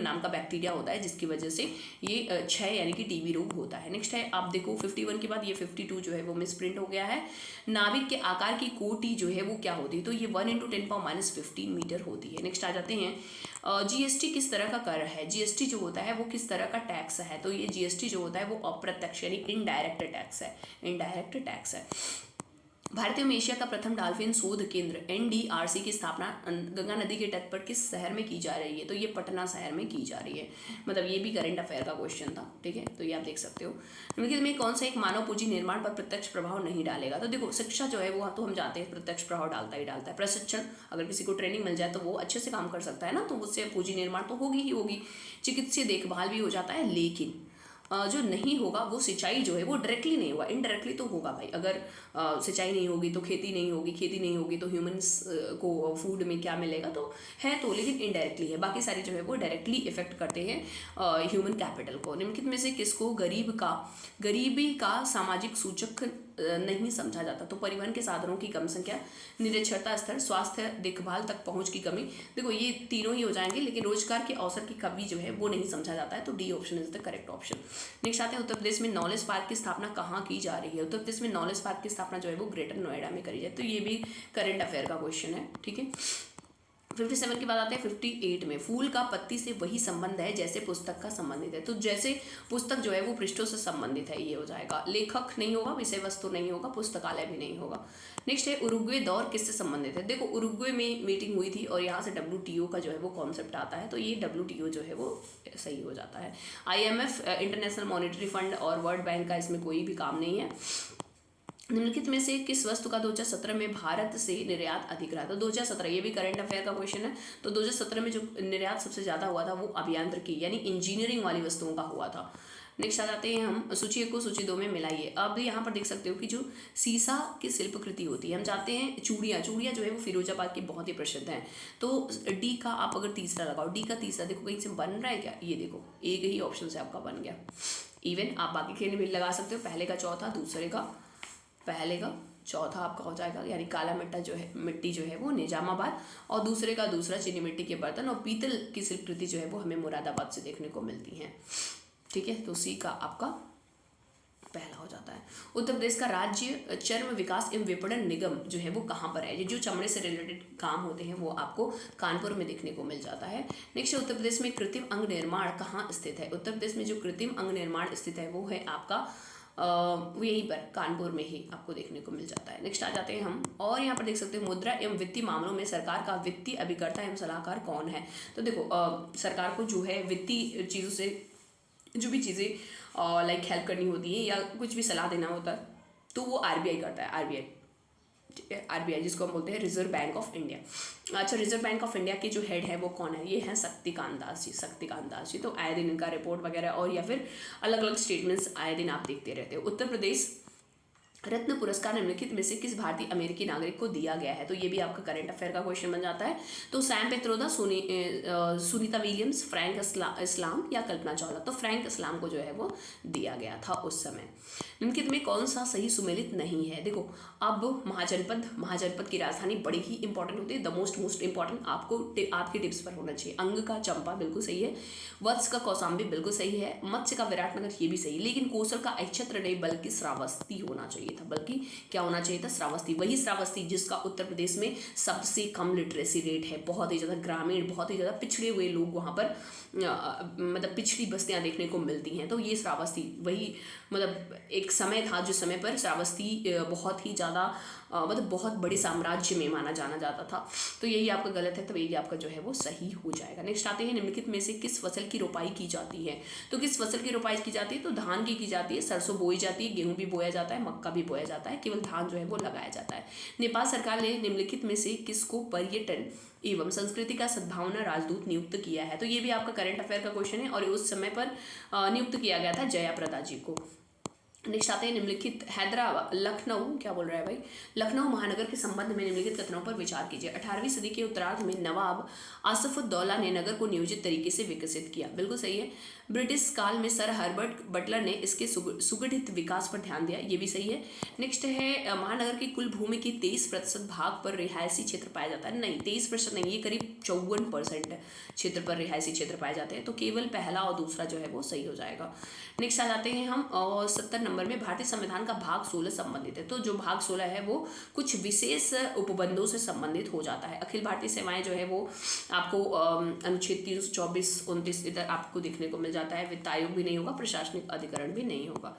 नाम का बैक्टीरिया होता है, जिसकी वजह से ये 6 यानी कि टीबी रोग होता है। नेक्स्ट है, आप देखो 51 के बाद ये 52 जो है वो मिस प्रिंट हो गया है। नाभिक के आकार की कोटि जो है वो क्या होती है? तो ये 1 × 10⁻15 मीटर होती है। नेक्स्ट आ जाते हैं, GST किस तरह का कर है? GST जो होता है वो किस तरह का टैक्स है? तो ये GST जो होता है वो अप्रत्यक्ष यानी इनडायरेक्ट टैक्स है। भारतीय में एशिया का प्रथम डॉल्फिन शोध केंद्र NDRC की स्थापना गंगा नदी के तट पर किस शहर में की जा रही है? तो ये पटना शहर में की जा रही है। मतलब ये भी करंट अफेयर का क्वेश्चन था। ठीक है, तो ये आप देख सकते हो। निम्नलिखित में कौन सा एक मानव पूंजी निर्माण पर प्रत्यक्ष प्रभाव नहीं डालेगा? तो देखो, शिक्षा जो है वो तो हम जानते हैं प्रत्यक्ष प्रभाव डालता है। प्रशिक्षण, अगर किसी को ट्रेनिंग मिल जाए तो वो अच्छे से काम कर सकता है ना, तो उससे पूंजी निर्माण तो होगी ही होगी। चिकित्सीय देखभाल भी हो जाता है, लेकिन जो नहीं होगा वो सिंचाई जो है वो डायरेक्टली नहीं होगा, इनडायरेक्टली तो होगा भाई। अगर सिंचाई नहीं होगी तो खेती नहीं होगी तो ह्यूमंस को फूड में क्या मिलेगा? तो है तो, लेकिन इनडायरेक्टली है। बाकी सारी जो है वो डायरेक्टली इफेक्ट करते हैं ह्यूमन कैपिटल को। निम्नलिखित में से किसको गरीबी का सामाजिक सूचक नहीं समझा जाता? तो परिवहन के साधनों की कम संख्या, निरक्षरता स्तर, स्वास्थ्य देखभाल तक पहुंच की कमी। देखो, ये तीनों ही हो जाएंगे, लेकिन रोजगार के अवसर की कमी जो है वो नहीं समझा जाता है। तो D option is the correct option. Next आते हैं, उत्तर प्रदेश में नॉलेज पार्क की स्थापना कहाँ की जा रही है? उत्तर प्रदेश में नॉलेज पार्क की स्थापना जो है वो ग्रेटर नोएडा में करी जाए। तो ये भी करंट अफेयर का क्वेश्चन है। ठीक है, 57 के बाद आते हैं 58 में। फूल का पत्ती से वही संबंध है जैसे पुस्तक का संबंधित है। तो जैसे पुस्तक जो है वो पृष्ठों से संबंधित है, ये हो जाएगा। लेखक नहीं होगा, विषय वस्तु नहीं होगा, पुस्तकालय भी नहीं होगा। नेक्स्ट है, उरुग्वे दौर किससे संबंधित है? देखो, उरुग्वे में मीटिंग हुई थी और यहाँ से WTO का जो है वो कॉन्सेप्ट आता है, तो ये WTO जो है वो सही हो जाता है। IMF, इंटरनेशनल मॉनेटरी फंड और वर्ल्ड बैंक का इसमें कोई भी काम नहीं है। निम्नलिखित में से किस वस्तु का 2017 में भारत से निर्यात अधिक रहा? तो 2017, ये भी करंट अफेयर का क्वेश्चन है। तो 2017 में जो निर्यात सबसे ज़्यादा हुआ था वो अभियांत्रिकी यानी इंजीनियरिंग वाली वस्तुओं का हुआ था। नेक्स्ट आ जाते हैं हम सूची 1 को सूची 2 में मिलाइए। अब यहाँ पर देख सकते हो कि जो सीसा की शिल्पकृति होती है, हम जानते हैं चूड़ियाँ जो है वो फिरोजाबाद की बहुत ही प्रसिद्ध हैं। तो डी का आप अगर तीसरा लगाओ, डी का तीसरा देखो कहीं से बन रहा है क्या? ये देखो, एक ही ऑप्शन से आपका बन गया। इवन आप बाकी के भी लगा सकते हो, पहले का चौथा आपका हो जाएगा, यानी काला मिट्टी जो है वो निजामाबाद, और दूसरे का दूसरा चीनी मिट्टी के बर्तन और पीतल की शिल्पकृति जो है वो हमें मुरादाबाद से देखने को मिलती हैं। ठीक है, तो सी का आपका पहला हो जाता है। उत्तर प्रदेश का राज्य चर्म विकास एवं विपणन निगम जो है वो कहाँ पर है? जो चमड़े से रिलेटेड काम होते हैं वो आपको कानपुर में देखने को मिल जाता है। नेक्स्ट, उत्तर प्रदेश में कृत्रिम अंग निर्माण कहाँ स्थित है? उत्तर प्रदेश में जो कृत्रिम अंग निर्माण स्थित है वो है आपका वो यहीं पर कानपुर में ही आपको देखने को मिल जाता है। नेक्स्ट आ जाते हैं हम, और यहाँ पर देख सकते हैं मुद्रा एवं वित्तीय मामलों में सरकार का वित्तीय अभिकर्ता एवं सलाहकार कौन है? तो देखो, सरकार को जो है वित्तीय चीज़ों से जो भी चीज़ें लाइक हेल्प करनी होती है या कुछ भी सलाह देना होता है तो वो RBI करता है। RBI आरबीआई जिसको हम बोलते हैं रिजर्व बैंक ऑफ इंडिया। अच्छा, रिजर्व बैंक ऑफ इंडिया के जो हेड है वो कौन है? ये हैं शक्तिकांत दास जी। शक्तिकांत दास जी तो आए दिन इनका रिपोर्ट वगैरह और या फिर अलग अलग स्टेटमेंट्स आए दिन आप देखते रहते हो। उत्तर प्रदेश रत्न पुरस्कार निम्नलिखित में से किस भारतीय अमेरिकी नागरिक को दिया गया है? तो ये भी आपका करंट अफेयर का क्वेश्चन बन जाता है। तो Sam Pitroda, Sunita Williams, Frank इस्लाम या कल्पना चावला? तो फ्रैंक इस्लाम को जो है वो दिया गया था उस समय। निम्नलिखित में कौन सा सही सुमेलित नहीं है? देखो, अब महाजनपद की राजधानी बड़ी ही इंपॉर्टेंट होती है, द मोस्ट इंपॉर्टेंट आपके टिप्स पर होना चाहिए। अंग का चंपा बिल्कुल सही है, वत्स का कौसाम्बी बिल्कुल सही है, मत्स्य का विराटनगर ये भी सही है, लेकिन कोसल का अक्षत्र नहीं बल्कि श्रावस्ती होना चाहिए था। बल्कि क्या होना चाहिए था? श्रावस्ती। वही श्रावस्ती जिसका उत्तर प्रदेश में सबसे कम लिटरेसी रेट है, बहुत ही ज़्यादा ग्रामीण, बहुत ही ज़्यादा पिछड़े हुए लोग वहाँ पर मतलब पिछड़ी बस्तियाँ देखने को मिलती हैं। तो ये श्रावस्ती वही मतलब एक समय था जिस समय पर श्रावस्ती बहुत ही ज़्यादा मतलब बहुत बड़े साम्राज्य में माना जाता था। तो यही आपका गलत है, तो यही आपका जो है वो सही हो जाएगा। नेक्स्ट आते हैं, निम्नलिखित में से किस फसल की रोपाई की जाती है? तो किस फसल की रोपाई की जाती है? तो धान की जाती है, सरसों बोई जाती है, गेहूं भी बोया जाता है, मक्का भी बोया जाता है, केवल धान जो है वो लगाया जाता है। नेपाल सरकार ने निम्नलिखित में से किसको पर्यटन एवं संस्कृति का सद्भावना राजदूत नियुक्त किया है? तो ये भी आपका करंट अफेयर का क्वेश्चन है और उस समय पर नियुक्त किया गया था जया प्रदा जी को। नेक्स्ट आते हैं, निम्नलिखित हैदराबाद लखनऊ क्या बोल रहा है भाई? लखनऊ महानगर के संबंध में निम्नलिखित कथनों पर विचार कीजिए। 18वीं सदी के उत्तरार्ध में नवाब आसफुद्दौला ने नगर को नियोजित तरीके से विकसित किया, बिल्कुल सही है। ब्रिटिश काल में सर हर्बर्ट बटलर ने इसके सुगठित विकास पर ध्यान दिया, ये भी सही है। नेक्स्ट है, महानगर की कुल भूमि की 23% भाग पर रिहायशी क्षेत्र पाया जाता है। नहीं, 23% नहीं, ये करीब 54% क्षेत्र पर रिहायशी क्षेत्र पाए जाते हैं। तो केवल पहला और दूसरा जो है वो सही हो जाएगा। नेक्स्ट आ जाते हैं हम 70 नंबर में, भारतीय संविधान का भाग 16 संबंधित है। तो जो भाग 16 है वो कुछ विशेष उपबंधों से संबंधित हो जाता है। अखिल भारतीय सेवाएं जो है वो आपको अनुच्छेद 324, 29 इधर आपको देखने को मिल जाता है। वित्त आयोग भी नहीं होगा, प्रशासनिक अधिकरण भी नहीं होगा।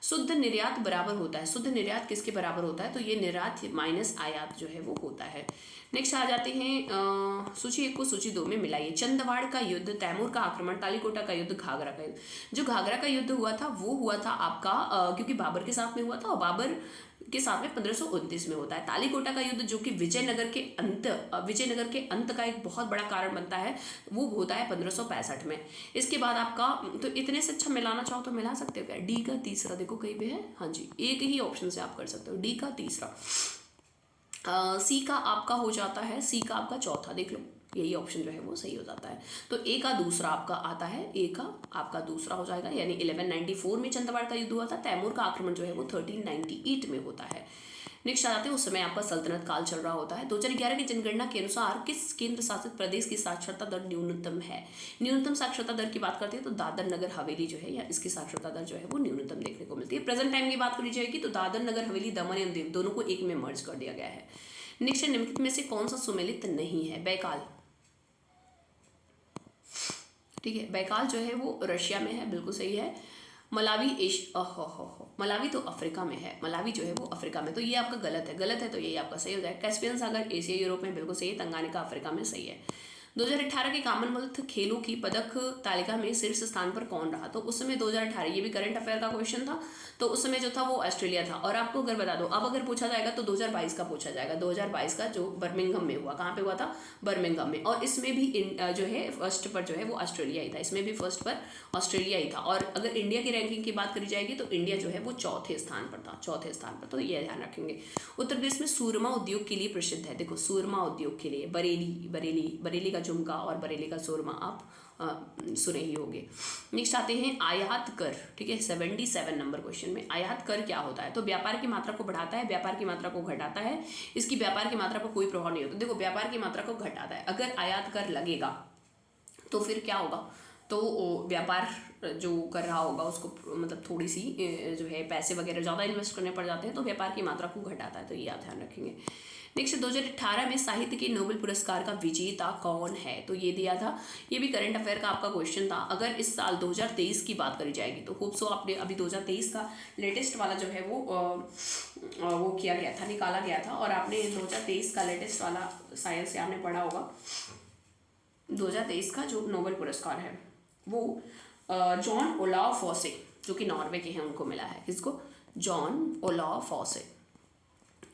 शुद्ध निर्यात बराबर होता है, शुद्ध निर्यात किसके बराबर होता है? तो ये निर्यात माइनस आयात जो है वो होता है। नेक्स्ट आ जाते हैं, सूची 1 को सूची 2 में मिलाइए। चंदवाड़ का युद्ध, तैमूर का आक्रमण, तालीकोटा का युद्ध, घाघरा का युद्ध। जो घाघरा का युद्ध हुआ था वो हुआ था आपका क्योंकि बाबर के साथ में हुआ था और बाबर के साथ में 1529 में होता है। तालीकोटा का युद्ध जो कि विजयनगर के अंत का एक बहुत बड़ा कारण बनता है, वो होता है 1565 में। इसके बाद आपका तो इतने से अच्छा मिलाना चाहो तो मिला सकते हो क्या? डी का तीसरा देखो कहीं पे है, हाँ जी, एक ही ऑप्शन से आप कर सकते हो, डी का तीसरा। सी का आपका हो जाता है, सी का आपका चौथा, देख लो यही ऑप्शन जो है वो सही हो जाता है। तो ए का दूसरा आपका आता है, ए का आपका दूसरा हो जाएगा, यानी 1194 में चंदवाड़ का युद्ध हुआ था। तैमूर का आक्रमण जो है वो 1398 में होता है। नेक्स्ट आ जाते हैं, उस समय आपका सल्तनत काल चल रहा होता है। 2011 की जनगणना के अनुसार किस केंद्र शासित प्रदेश की साक्षरता दर न्यूनतम है? न्यूनतम साक्षरता दर की बात करते हैं तो दादर नगर हवेली जो है या इसकी साक्षरता दर जो है वो न्यूनतम देखने को मिलती है। प्रेजेंट टाइम की बात करी जाएगी तो दादर नगर हवेली, दमन एवं दीव दोनों को एक में मर्ज कर दिया गया है। नेक्स्ट निम्नलिखित में से कौन सा सुमेलित नहीं है? बैकाल, ठीक है, बैकाल जो है वो रशिया में है, बिल्कुल सही है। मलावी मलावी तो अफ्रीका में है, मलावी जो है वो अफ्रीका में, तो ये आपका गलत है तो ये आपका सही हो जाएगा। कैस्पियन सागर एशिया यूरोप में, बिल्कुल सही है। तंगानिका अफ्रीका में, सही है। 2018 के कॉमनवेल्थ खेलों की पदक तालिका में शीर्ष स्थान पर कौन रहा? तो उस समय 2018, ये भी करंट अफेयर का क्वेश्चन था, तो उस समय जो था वो ऑस्ट्रेलिया था। और आपको अगर बता दो, अब अगर पूछा जाएगा तो 2022 का पूछा जाएगा, 2022 का जो बर्मिंघम में हुआ। कहाँ पे हुआ था? बर्मिंघम में। और इसमें भी जो है फर्स्ट पर जो है वो ऑस्ट्रेलिया ही था, इसमें भी फर्स्ट पर ऑस्ट्रेलिया ही था। और अगर इंडिया की रैंकिंग की बात करी जाएगी तो इंडिया जो है वो चौथे स्थान पर था, चौथे स्थान पर, तो ये ध्यान रखेंगे। उत्तर प्रदेश में सूरमा उद्योग के लिए प्रसिद्ध है, देखो सूरमा उद्योग के लिए बरेली का झुमका और बरेली का सूरमा आप सुने ही होंगे। नेक्स्ट आते हैं आयात कर, ठीक है, 77 नंबर क्वेश्चन में आयात कर क्या होता है? तो व्यापार की मात्रा को बढ़ाता है, व्यापार की मात्रा को घटाता है, इसकी व्यापार की मात्रा पर कोई प्रभाव नहीं होता। देखो व्यापार की मात्रा को घटाता है, अगर आयात कर लगेगा तो फिर क्या होगा? तो व्यापार जो कर रहा होगा उसको मतलब थोड़ी सी जो है पैसे वगैरह ज़्यादा इन्वेस्ट करने पड़ जाते हैं, तो व्यापार की मात्रा को घटाता है, तो ये आप ध्यान रखेंगे। नेक्स्ट 2018 में साहित्य के नोबेल पुरस्कार का विजेता कौन है? तो ये दिया था, ये भी करंट अफेयर का आपका क्वेश्चन था। अगर इस साल 2023 की बात करी जाएगी तो होप सो आपने अभी 2023 का लेटेस्ट वाला जो है वो किया गया था, निकाला गया था, और आपने 2023 का लेटेस्ट वाला शायद से आपने पढ़ा होगा। 2023 का जो नोबेल पुरस्कार है वो जॉन ओलाव फॉसे जो कि नॉर्वे के हैं उनको मिला है। किसको? Jon Olav Fosse.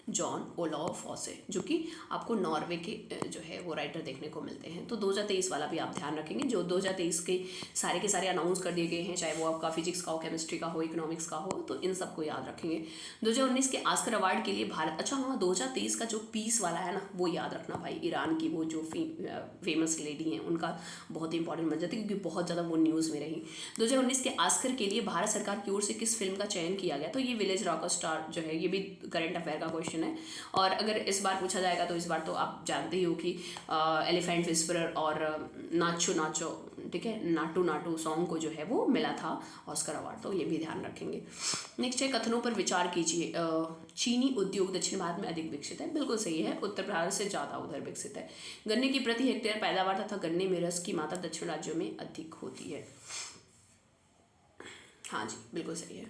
Jon Olav Fosse, जो कि आपको नॉर्वे के जो है वो राइटर देखने को मिलते हैं। तो 2023 वाला भी आप ध्यान रखेंगे। जो 2023 के सारे अनाउंस कर दिए गए हैं, चाहे वो आपका फिजिक्स का हो, केमिस्ट्री का हो, इकोनॉमिक्स का हो, तो इन सबको याद रखेंगे। 2019 के ऑस्कर अवार्ड के लिए भारत, अच्छा हाँ 2023 का जो पीस वाला है ना, वो याद रखना भाई। ईरान की वो जो फेमस लेडी हैं उनका बहुत ही इंपॉर्टेंट बन जाता है, क्योंकि बहुत ज़्यादा वो न्यूज़ में रही। 2019 के ऑस्कर के लिए भारत सरकार की ओर से किस फिल्म का चयन किया गया? तो ये विलेज रॉक स्टार जो है, ये भी करंट अफेयर का क्वेश्चन है। और अगर इस बार पूछा जाएगा तो इस बार तो आप जानते ही हो कि एलिफेंट विस्परर और नाचो नाचो, ठीक है, नाटू नाटू सॉन्ग को जो है वो मिला था ऑस्कर अवार्ड, तो ये भी ध्यान रखेंगे। नेक्स्ट है कथनों पर विचार कीजिए। चीनी उद्योग दक्षिण भारत में अधिक विकसित है, बिल्कुल सही है, उत्तर भारत से ज़्यादा उधर विकसित है। गन्ने की प्रति हेक्टेयर पैदावार तथा गन्ने में रस की मात्रा दक्षिण राज्यों में अधिक होती है। हाँ जी, बिल्कुल सही है।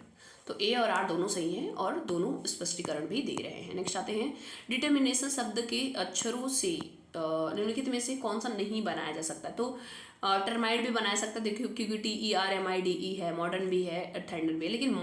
तो ए और आर दोनों सही हैं और दोनों स्पष्टीकरण भी दे रहे हैं। नेक्स्ट आते हैं, डिटर्मिनेशन शब्द के अक्षरों से निम्नलिखित में से कौन सा नहीं बनाया जा सकता? तो टर्माइड भी बनाया सकता है, देखिए, क्योंकि TERMIDE है, मॉडर्न भी है, थंडर भी है, लेकिन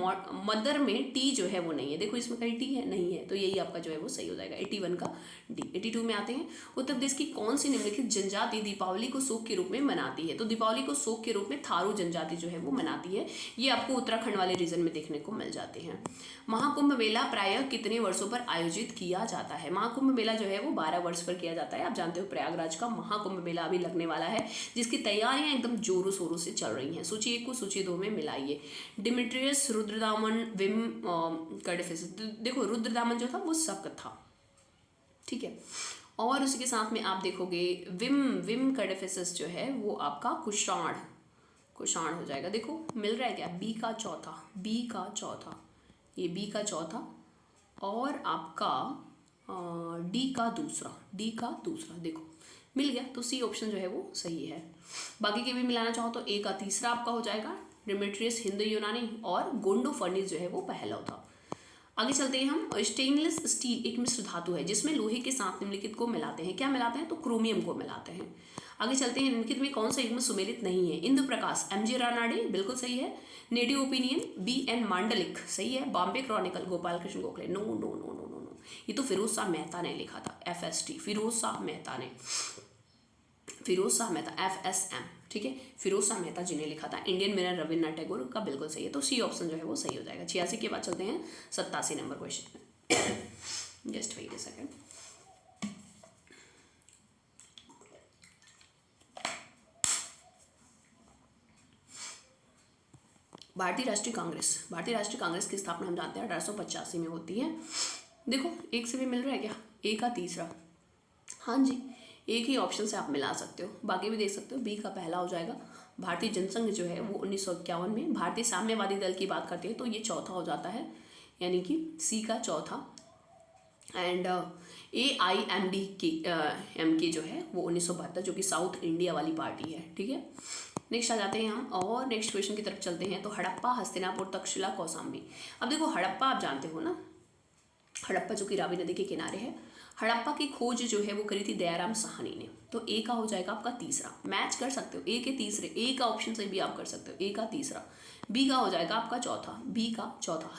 मदर में टी जो है वो नहीं है। देखो इसमें कहीं टी है, नहीं है, तो यही आपका जो है वो सही हो जाएगा। 81 का डी। 82 में आते हैं, उत्तर प्रदेश की कौन सी निम्नलिखित जनजाति दीपावली को शोक के रूप में मनाती है? तो दीपावली को शोक के रूप में थारू जनजाति जो है वो मनाती है। ये आपको उत्तराखंड वाले रीजन में देखने को मिल जाते हैं। महाकुंभ मेला प्रायः कितने वर्षों पर आयोजित किया जाता है? महाकुंभ मेला जो है वो 12 वर्ष पर किया जाता है। आप जानते हो प्रयागराज का महाकुंभ मेला अभी लगने वाला है, जिसकी तैयारियां एकदम जोरों शोरों से चल रही हैं। सूची 1 को सूची 2 में मिलाइए। डिमिट्रियस, रुद्रदामन, विम कर्डेफिस। देखो रुद्रदामन जो था वो शक था, ठीक है, और उसी के साथ में आप देखोगे विम कर्डेफिस जो है वो आपका कुषाण हो जाएगा। देखो मिल रहा है क्या? बी का चौथा, ये बी का चौथा और आपका डी का दूसरा, देखो मिल गया। तो सी ऑप्शन जो है वो सही है। बाकी के भी मिलाना चाहो तो ए का तीसरा आपका हो जाएगा, डिमेट्रियस हिंदू यूनानी, और गोंडोफर्निस जो है वो पहला था। आगे चलते हैं हम। स्टेनलेस स्टील एक मिश्र धातु है जिसमें लोहे के साथ निम्नलिखित को मिलाते हैं। क्या मिलाते हैं? तो क्रोमियम को मिलाते हैं। आगे चलते हैं, निम्नलिखित में कौन सा युग्म सुमेलित नहीं है? इंदु प्रकाश, MG रानाडे, बिल्कुल सही है। नेटिव ओपिनियन, BN मांडलिक, सही है। Bombay Chronicle, Gopal Krishna Gokhale, no no no no no no, ये तो फिरोज शाह मेहता ने लिखा था। FST, फिरोज शाह मेहता, FSM, ठीक है, फिरोज शाह मेहता जी ने लिखा था। इंडियन मिरर रविन्द्रनाथ टैगोर का, बिल्कुल सही है। तो सी ऑप्शन जो है वो सही हो जाएगा। 86 के बाद चलते हैं 87 नंबर क्वेश्चन में। Just wait a second. भारतीय राष्ट्रीय कांग्रेस की स्थापना हम जानते हैं 1885 में होती है। देखो एक से भी मिल रहा है क्या? ए का तीसरा, हाँ जी, एक ही ऑप्शन से आप मिला सकते हो, बाकी भी देख सकते हो। बी का पहला हो जाएगा। भारतीय जनसंघ जो है वो 1951 में। भारतीय साम्यवादी दल की बात करते हैं तो ये चौथा हो जाता है, यानी कि सी का चौथा। एंड AIMDK जो है वो 1972, जो कि साउथ इंडिया वाली पार्टी है, ठीक है। नेक्स्ट आ जाते हैं हम और नेक्स्ट क्वेश्चन की तरफ चलते हैं। तो हड़प्पा, हस्तिनापुर, तक्षशिला, कौशाम्बी। अब देखो हड़प्पा आप जानते हो ना, हड़प्पा जो कि रावी नदी के किनारे है। हड़प्पा की खोज जो है वो करी थी दयाराम साहनी ने। तो ए का हो जाएगा आपका तीसरा। मैच कर सकते हो, ए के तीसरे, ए का ऑप्शन से भी आप कर सकते हो, ए का तीसरा। बी का हो जाएगा आपका चौथा, बी का चौथा।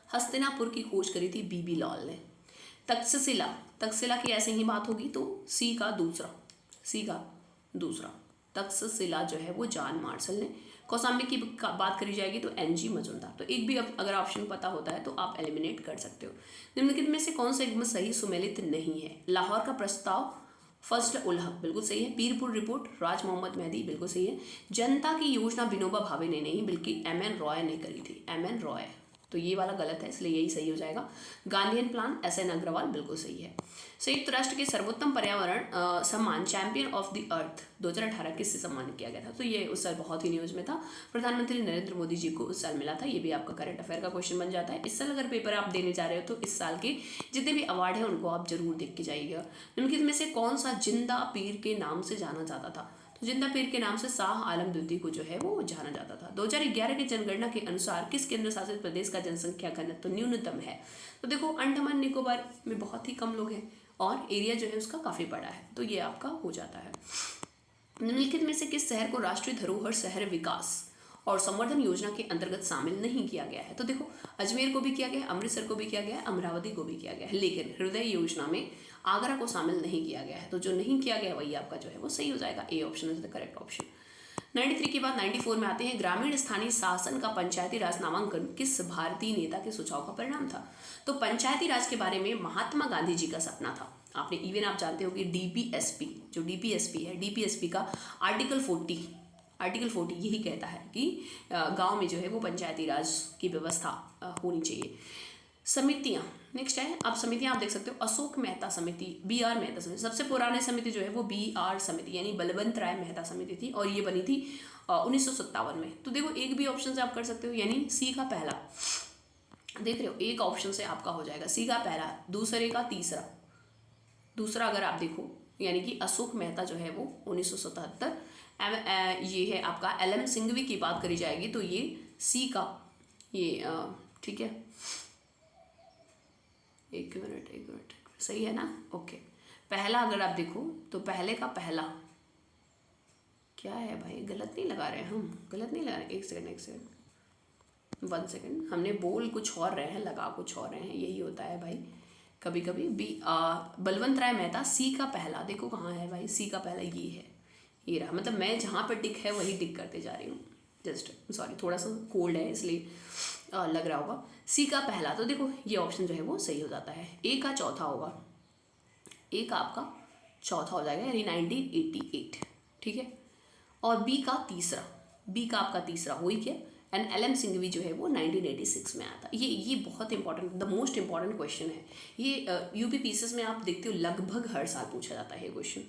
हस्तिनापुर की खोज करी थी बीबी लाल ने। तक्षशिला की ऐसे ही बात होगी तो सी का दूसरा। तक्षशिला जो है वो जॉन मार्शल ने। कौशाम्बी की बात करी जाएगी तो NG मजुमदार। तो एक भी अगर ऑप्शन पता होता है तो आप एलिमिनेट कर सकते हो। निम्नलिखित में से कौन सा युग्म सही सुमेलित नहीं है? लाहौर का प्रस्ताव, फजल उल हक, बिल्कुल सही है। पीरपुर रिपोर्ट, राज मोहम्मद मेहदी, बिल्कुल सही है। जनता की योजना विनोबा भावे ने नहीं बल्कि MN रॉय ने करी थी, MN रॉय, तो ये वाला गलत है, इसलिए यही सही हो जाएगा। गांधीयन प्लान, SN अग्रवाल, बिल्कुल सही है। संयुक्त राष्ट्र के सर्वोत्तम पर्यावरण सम्मान चैंपियन ऑफ द अर्थ 2018 किससे सम्मानित किया गया था? तो ये उस साल बहुत ही न्यूज़ में था। प्रधानमंत्री नरेंद्र मोदी जी को उस साल मिला था। ये भी आपका करंट अफेयर का क्वेश्चन बन जाता है। इस साल अगर पेपर आप देने जा रहे हो तो इस साल के जितने भी अवार्ड हैं उनको आप जरूर देख के जाइएगा। निम्नलिखित में से कौन सा जिंदा पीर के नाम से जाना जाता था? तो जिंदा पीर के नाम से शाह आलम द्वितीय को जो है वो जाना जाता था। 2011 की जनगणना के अनुसार किस केंद्र शासित प्रदेश का जनसंख्या घनत्व न्यूनतम है? तो देखो अंडमान निकोबार में बहुत ही कम लोग हैं और एरिया जो है उसका काफ़ी बड़ा है, तो ये आपका हो जाता है। निम्नलिखित में से किस शहर को राष्ट्रीय धरोहर शहर विकास और संवर्धन योजना के अंतर्गत शामिल नहीं किया गया है। तो देखो अजमेर को भी किया गया है, अमृतसर को भी किया गया है, अमरावती को भी किया गया है, लेकिन हृदय योजना में आगरा को शामिल नहीं किया गया है। तो जो नहीं किया गया वही आपका जो है वो सही हो जाएगा, A option is the correct option. 93 के बाद 94 में आते हैं, ग्रामीण स्थानीय शासन का पंचायती राज नामांकन किस भारतीय नेता के सुझाव का परिणाम था। तो पंचायती राज के बारे में महात्मा गांधी जी का सपना था। आपने इवन आप जानते हो कि डीपीएसपी, जो डीपीएसपी है, डीपीएसपी का आर्टिकल 40 यही कहता है कि गांव में जो है वो पंचायती राज की व्यवस्था होनी चाहिए। समितियां नेक्स्ट है, आप समितियां आप देख सकते हो, अशोक मेहता समिति, BR मेहता समिति, सबसे पुरानी समिति जो है वो BR समिति यानी बलवंत राय मेहता समिति थी और ये बनी थी 1957 में। तो देखो एक भी ऑप्शन से आप कर सकते हो, यानी सी का पहला देख रहे हो, एक ऑप्शन से आपका हो जाएगा सी का पहला, दूसरे का दूसरा अगर आप देखो यानी कि अशोक मेहता जो है वो 1977, ये है आपका LM सिंघवी की बात करी जाएगी तो ये सी का ये ठीक है, एक मिनट सही है ना, ओके। पहला अगर आप देखो तो पहले का पहला क्या है भाई, गलत नहीं लगा रहे हैं हम, गलत नहीं लगा रहे, एक सेकंड 1 सेकंड, हमने बोल कुछ और रहे हैं लगा कुछ और रहे हैं, यही होता है भाई कभी कभी। बलवंत राय मेहता, सी का पहला देखो कहाँ है भाई, सी का पहला ये है, ये रहा, मतलब मैं जहाँ पर टिक है वही टिक करते जा रही हूँ, जस्ट सॉरी थोड़ा सा कोल्ड है इसलिए लग रहा होगा। सी का पहला, तो देखो ये ऑप्शन जो है वो सही हो जाता है। ए का चौथा होगा, ए का आपका चौथा हो जाएगा यानी 1988, ठीक है। और बी का आपका तीसरा हो ही गया, एंड LM सिंघवी जो है वो 1986 में आया था। ये बहुत important, the most important question है ये, यूपी पीसीएस में आप देखते हो लगभग हर साल पूछा जाता है ये क्वेश्चन।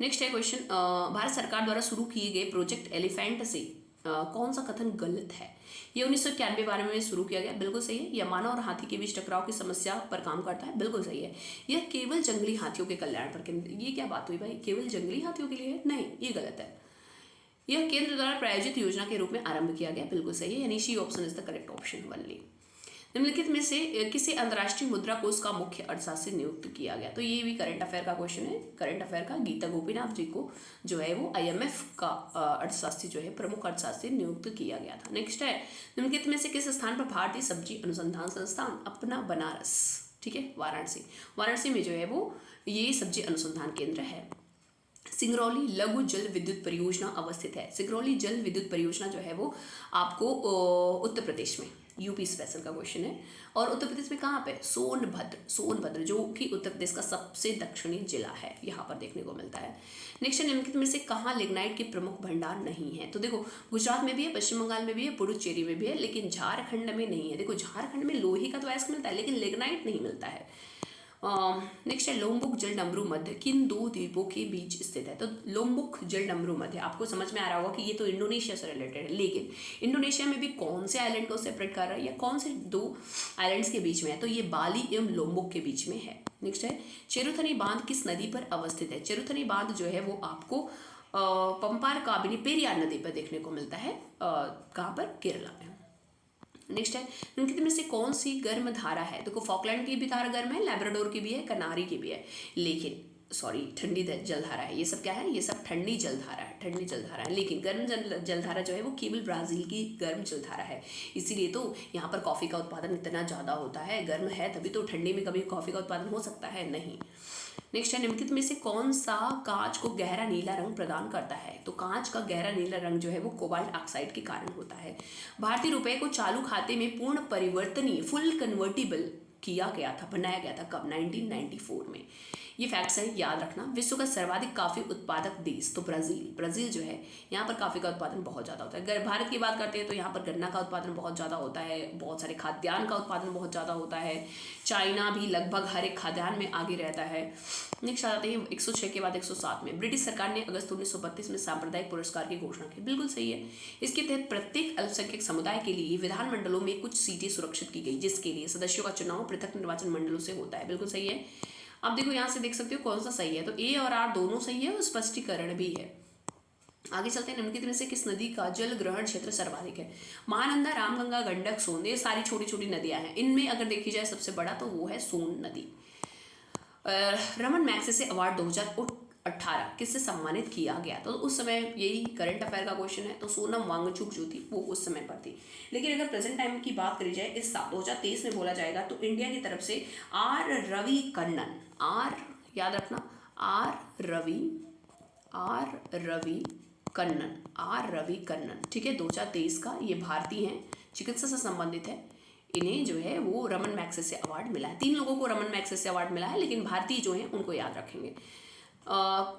नेक्स्ट है क्वेश्चन, भारत सरकार द्वारा शुरू किए गए प्रोजेक्ट एलिफेंट से कौन सा कथन गलत है। ये 1991 में शुरू किया गया, बिल्कुल सही है। यह मानव और हाथी के बीच टकराव की समस्या पर काम करता है, बिल्कुल सही है। यह केवल जंगली हाथियों के कल्याण पर केंद्रित, ये क्या बात हुई भाई, केवल जंगली हाथियों के लिए है, नहीं ये गलत है। यह केंद्र द्वारा प्रायोजित योजना के रूप में आरंभ किया गया, बिल्कुल सही है, यानी C option is the correct option only. निम्नलिखित में से किसे अंतर्राष्ट्रीय मुद्रा कोष का मुख्य अर्थशास्त्री नियुक्त किया गया। तो ये भी करंट अफेयर का क्वेश्चन है, करंट अफेयर का। गीता गोपीनाथ जी को जो है वो IMF का अर्थशास्त्री जो है प्रमुख अर्थशास्त्री नियुक्त किया गया था। नेक्स्ट है, निम्नलिखित में से किस स्थान पर भारतीय सब्जी अनुसंधान संस्थान अपना बनारस, ठीक है, वाराणसी में जो है वो ये सब्जी अनुसंधान केंद्र है। सिंगरौली लघु जल विद्युत परियोजना अवस्थित है। सिंगरौली जल विद्युत परियोजना जो है वो आपको उत्तर प्रदेश में, यूपी स्पेशल का क्वेश्चन है। और उत्तर प्रदेश में कहाँ पे, सोनभद्र जो कि उत्तर प्रदेश का सबसे दक्षिणी जिला है, यहाँ पर देखने को मिलता है। नेक्स्ट निम्नलिखित में से कहाँ लिग्नाइट के प्रमुख भंडार नहीं है। तो देखो गुजरात में भी है, पश्चिम बंगाल में भी है, पुडुचेरी में भी है, लेकिन झारखंड में नहीं है। देखो झारखंड में लोहे का तो अयस्क मिलता है लेकिन लिग्नाइट नहीं मिलता है। नेक्स्ट है, लोम्बुक जलडमरू मध्य किन दो द्वीपों के बीच स्थित है। तो लोम्बुक जलडमरू मध्य आपको समझ में आ रहा होगा कि ये तो इंडोनेशिया से रिलेटेड है, लेकिन इंडोनेशिया में भी कौन से आइलैंड को सेपरेट कर रहा है या कौन से दो आइलैंड्स के बीच में है, तो ये बाली एवं लोम्बुक के बीच में है। नेक्स्ट है, चेरुथनी बांध किस नदी पर अवस्थित है। चेरुथनी बांध जो है वो आपको पंपार काबिनी पेरियार नदी पर देखने को मिलता है, कहाँ पर, केरला में। नेक्स्ट है, निम्नलिखित में से कौन सी गर्म धारा है। देखो फॉकलैंड की भी धारा गर्म है, लैब्राडोर की भी है, कनारी की भी है, लेकिन सॉरी ठंडी जलधारा है। ये सब क्या है, ये सब ठंडी जलधारा है, लेकिन गर्म जलधारा जो है वो केवल ब्राज़ील की गर्म जलधारा है। इसीलिए तो यहाँ पर कॉफ़ी का उत्पादन इतना ज़्यादा होता है, गर्म है तभी तो ठंडी में कभी कॉफ़ी का उत्पादन हो सकता है, नहीं। नेक्स्ट है, निम्नलिखित में से कौन सा कांच को गहरा नीला रंग प्रदान करता है। तो कांच का गहरा नीला रंग जो है वो कोबाल्ट ऑक्साइड के कारण होता है। भारतीय रुपए को चालू खाते में पूर्ण परिवर्तनीय फुल कन्वर्टिबल किया गया था, बनाया गया था कब, 1994 में। ये फैक्ट्स है, याद रखना। विश्व का सर्वाधिक काफ़ी उत्पादक देश, तो ब्राज़ील जो है यहाँ पर काफ़ी का उत्पादन बहुत ज़्यादा होता है। अगर भारत की बात करते हैं तो यहाँ पर गन्ना का उत्पादन बहुत ज़्यादा होता है, बहुत सारे खाद्यान्न का उत्पादन बहुत ज़्यादा होता है। चाइना भी लगभग हर एक खाद्यान्न में आगे रहता है। नेक्स्ट आ जाते हैं 106 के बाद 107 में, ब्रिटिश सरकार ने अगस्त 1932 में सांप्रदायिक पुरस्कार की घोषणा की, बिल्कुल सही है। इसके तहत प्रत्येक अल्पसंख्यक समुदाय के लिए विधानमंडलों में कुछ सीटें सुरक्षित की गई, जिसके लिए सदस्यों का चुनाव पृथक निर्वाचन मंडलों से होता है, बिल्कुल सही है। अब देखो यहाँ से देख सकते हो कौन सा सही है, तो ए और आर दोनों सही है और स्पष्टीकरण भी है। आगे चलते हैं, निम्नलिखित में से किस नदी का जल ग्रहण क्षेत्र सर्वाधिक है। महानंदा, रामगंगा, गंडक, सोन, ये सारी छोटी छोटी नदियां हैं। इनमें अगर देखी जाए सबसे बड़ा तो वो है सोन नदी। रमन मैग्सेसे अवार्ड 18 किससे सम्मानित किया गया? तो उस समय यही करंट अफेयर का क्वेश्चन है। तो सोनम वांगचुक जो थी वो उस समय पर थी। लेकिन अगर प्रेजेंट टाइम की बात करी जाए इस साल 2023 में बोला जाएगा तो इंडिया की तरफ से आर रवि कन्नन, आर याद रखना, आर रवि कन्नन, ठीक है, 2023 का, ये भारतीय हैं, चिकित्सा से संबंधित है। इन्हें जो है वो रमन मैग्सेसे अवार्ड मिला है। 3 लोगों को रमन मैग्सेसे अवार्ड मिला है, लेकिन भारतीय जो हैं उनको याद रखेंगे।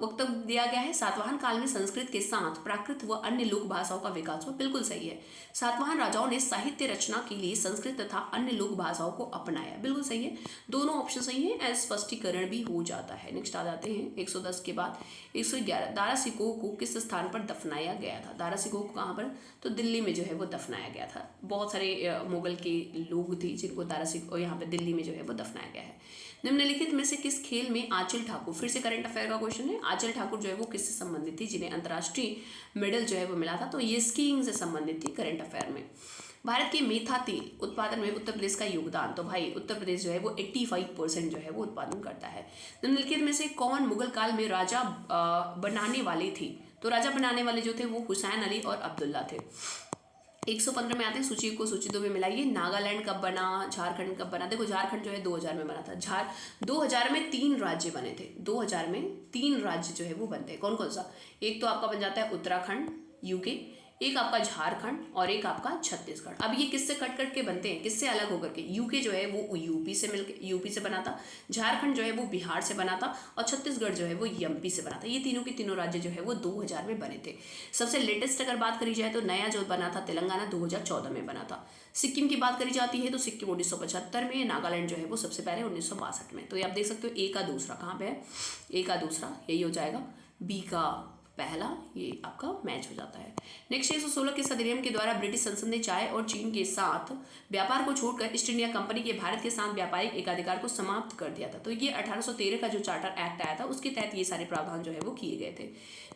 वक्तव्य दिया गया है सातवाहन काल में संस्कृत के साथ प्राकृत व अन्य लोक भाषाओं का विकास हुआ। बिल्कुल सही है। सातवाहन राजाओं ने साहित्य रचना के लिए संस्कृत तथा अन्य लोक भाषाओं को अपनाया। बिल्कुल सही है, दोनों ऑप्शन सही है। एज स्पष्टीकरण भी हो जाता है। नेक्स्ट आ जाते हैं 110 के बाद 111। दारा सिकोह को किस स्थान पर दफनाया गया था? दारा सिकोह को कहाँ पर? तो दिल्ली में जो है वो दफनाया गया था। बहुत सारे मुगल के लोग थे जिनको दारा सिकोह यहाँ पे दिल्ली में जो है वो दफनाया गया है। निम्नलिखित में से किस खेल में आंचल ठाकुर, फिर से करंट अफेयर का क्वेश्चन है, आंचल ठाकुर जो है वो किससे संबंधित थी जिन्हें अंतर्राष्ट्रीय मेडल जो है वो मिला था? तो ये स्कीइंग से संबंधित थी करंट अफेयर में। भारत के मेथा तेल उत्पादन में उत्तर प्रदेश का योगदान, तो भाई उत्तर प्रदेश जो है वो 85% जो है वो उत्पादन करता है। निम्नलिखित में से कौन मुगल काल में राजा बनाने वाले थे? तो राजा बनाने वाले जो थे वो हुसैन अली और अब्दुल्ला थे। 115 में आते हैं, सूची को सूची 2 में मिलाइए। नागालैंड कब बना, झारखंड कब बना? देखो झारखंड जो है 2000 में बना था। 2000 में 3 राज्य बने थे। 2000 में 3 राज्य जो है वो बनते हैं। कौन कौन सा? एक तो आपका बन जाता है उत्तराखंड यूके, एक आपका झारखंड और एक आपका छत्तीसगढ़। अब ये किससे कट कट के बनते हैं, किससे अलग होकर के? यूके जो है वो यूपी से बना था, झारखंड जो है वो बिहार से बना था और छत्तीसगढ़ जो है वो एमपी से बना था। ये तीनों के तीनों राज्य जो है वो 2000 में बने थे। सबसे लेटेस्ट अगर बात करी जाए तो नया जो बना था तेलंगाना 2014 में बना था। सिक्किम की बात करी जाती है तो सिक्किम 1975 में, नागालैंड जो है वो सबसे पहले 1962 में। तो ये आप देख सकते हो ए का दूसरा कहाँ पे है, ए का दूसरा यही हो जाएगा, बी का पहला ये आपका मैच हो जाता है। नेक्स्ट 116 के अधिनियम के द्वारा ब्रिटिश संसद ने चाय और चीन के साथ व्यापार को छोड़कर ईस्ट इंडिया कंपनी के भारत के साथ व्यापारिक एकाधिकार को समाप्त कर दिया था। तो ये 1813 का जो चार्टर एक्ट आया था उसके तहत ये सारे प्रावधान जो है वो किए गए थे।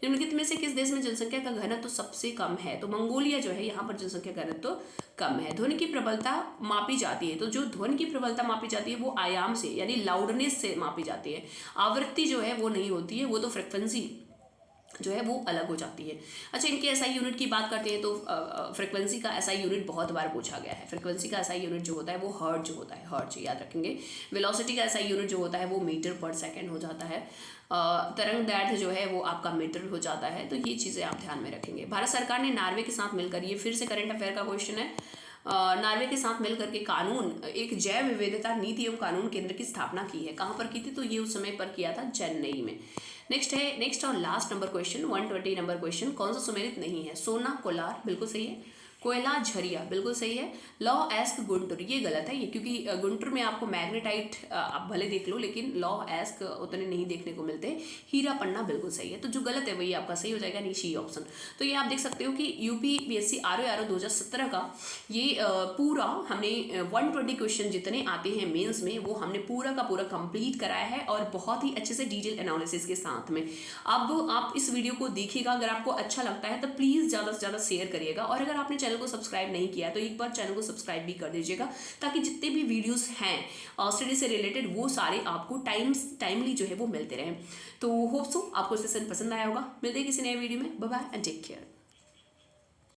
निम्नलिखित में से किस देश में जनसंख्या का घनत्व सबसे कम है? तो मंगोलिया जो है यहाँ पर जनसंख्या घनत्व कम है। ध्वनि की प्रबलता मापी जाती है, तो जो ध्वनि की प्रबलता मापी जाती है वो आयाम से यानी लाउडनेस से मापी जाती है। आवृत्ति जो है वो नहीं होती है, वो तो फ्रिक्वेंसी जो है वो अलग हो जाती है। अच्छा, इनके एसआई यूनिट की बात करते हैं तो फ्रिक्वेंसी का एसआई यूनिट बहुत बार पूछा गया है। फ्रिक्वेंसी का एसआई यूनिट जो होता है वो हर्ट्ज होता है, हर्ट्ज याद रखेंगे। वेलोसिटी का एसआई यूनिट जो होता है वो मीटर पर सेकंड हो जाता है। तरंग दैर्घ्य जो है वो आपका मीटर हो जाता है। तो ये चीज़ें आप ध्यान में रखेंगे। भारत सरकार ने नॉर्वे के साथ मिलकर, ये फिर से करंट अफेयर का क्वेश्चन है, नॉर्वे के साथ मिलकर के कानून, एक जैव विविधता नीति एवं कानून केंद्र की स्थापना की है। कहाँ पर की थी? तो ये उस समय पर किया था चेन्नई में। नेक्स्ट और last number question, 120 number question, कौन सा सुमेलित नहीं है? सोना कोलार बिल्कुल सही है, कोयला झरिया बिल्कुल सही है, लॉ एस्क गुंटुर ये गलत है, ये क्योंकि गुंटुर में आपको मैग्नेटाइट आप भले देख लो लेकिन लॉ एस्क उतने नहीं देखने को मिलते। हीरा पन्ना बिल्कुल सही है, तो जो गलत है वही आपका सही हो जाएगा, नीचे ऑप्शन। तो ये आप देख सकते हो कि यूपीपीएससी आरओ 2017 का ये पूरा हमने 120 क्वेश्चन जितने आते हैं मेंस में वो हमने पूरा का पूरा कंप्लीट कराया है और बहुत ही अच्छे से डिटेल एनालिसिस के साथ में। अब आप इस वीडियो को देखिएगा, अगर आपको अच्छा लगता है तो प्लीज़ ज़्यादा से ज़्यादा शेयर करिएगा और अगर आपने चैनल को सब्सक्राइब नहीं किया तो एक बार चैनल को सब्सक्राइब भी कर दीजिएगा ताकि जितने भी वीडियोस हैं स्टडी से रिलेटेड वो सारे आपको टाइमली जो है वो मिलते रहें। तो होप सो आपको सेशन पसंद आया होगा। मिलते हैं किसी नए वीडियो में। Bye bye and take care.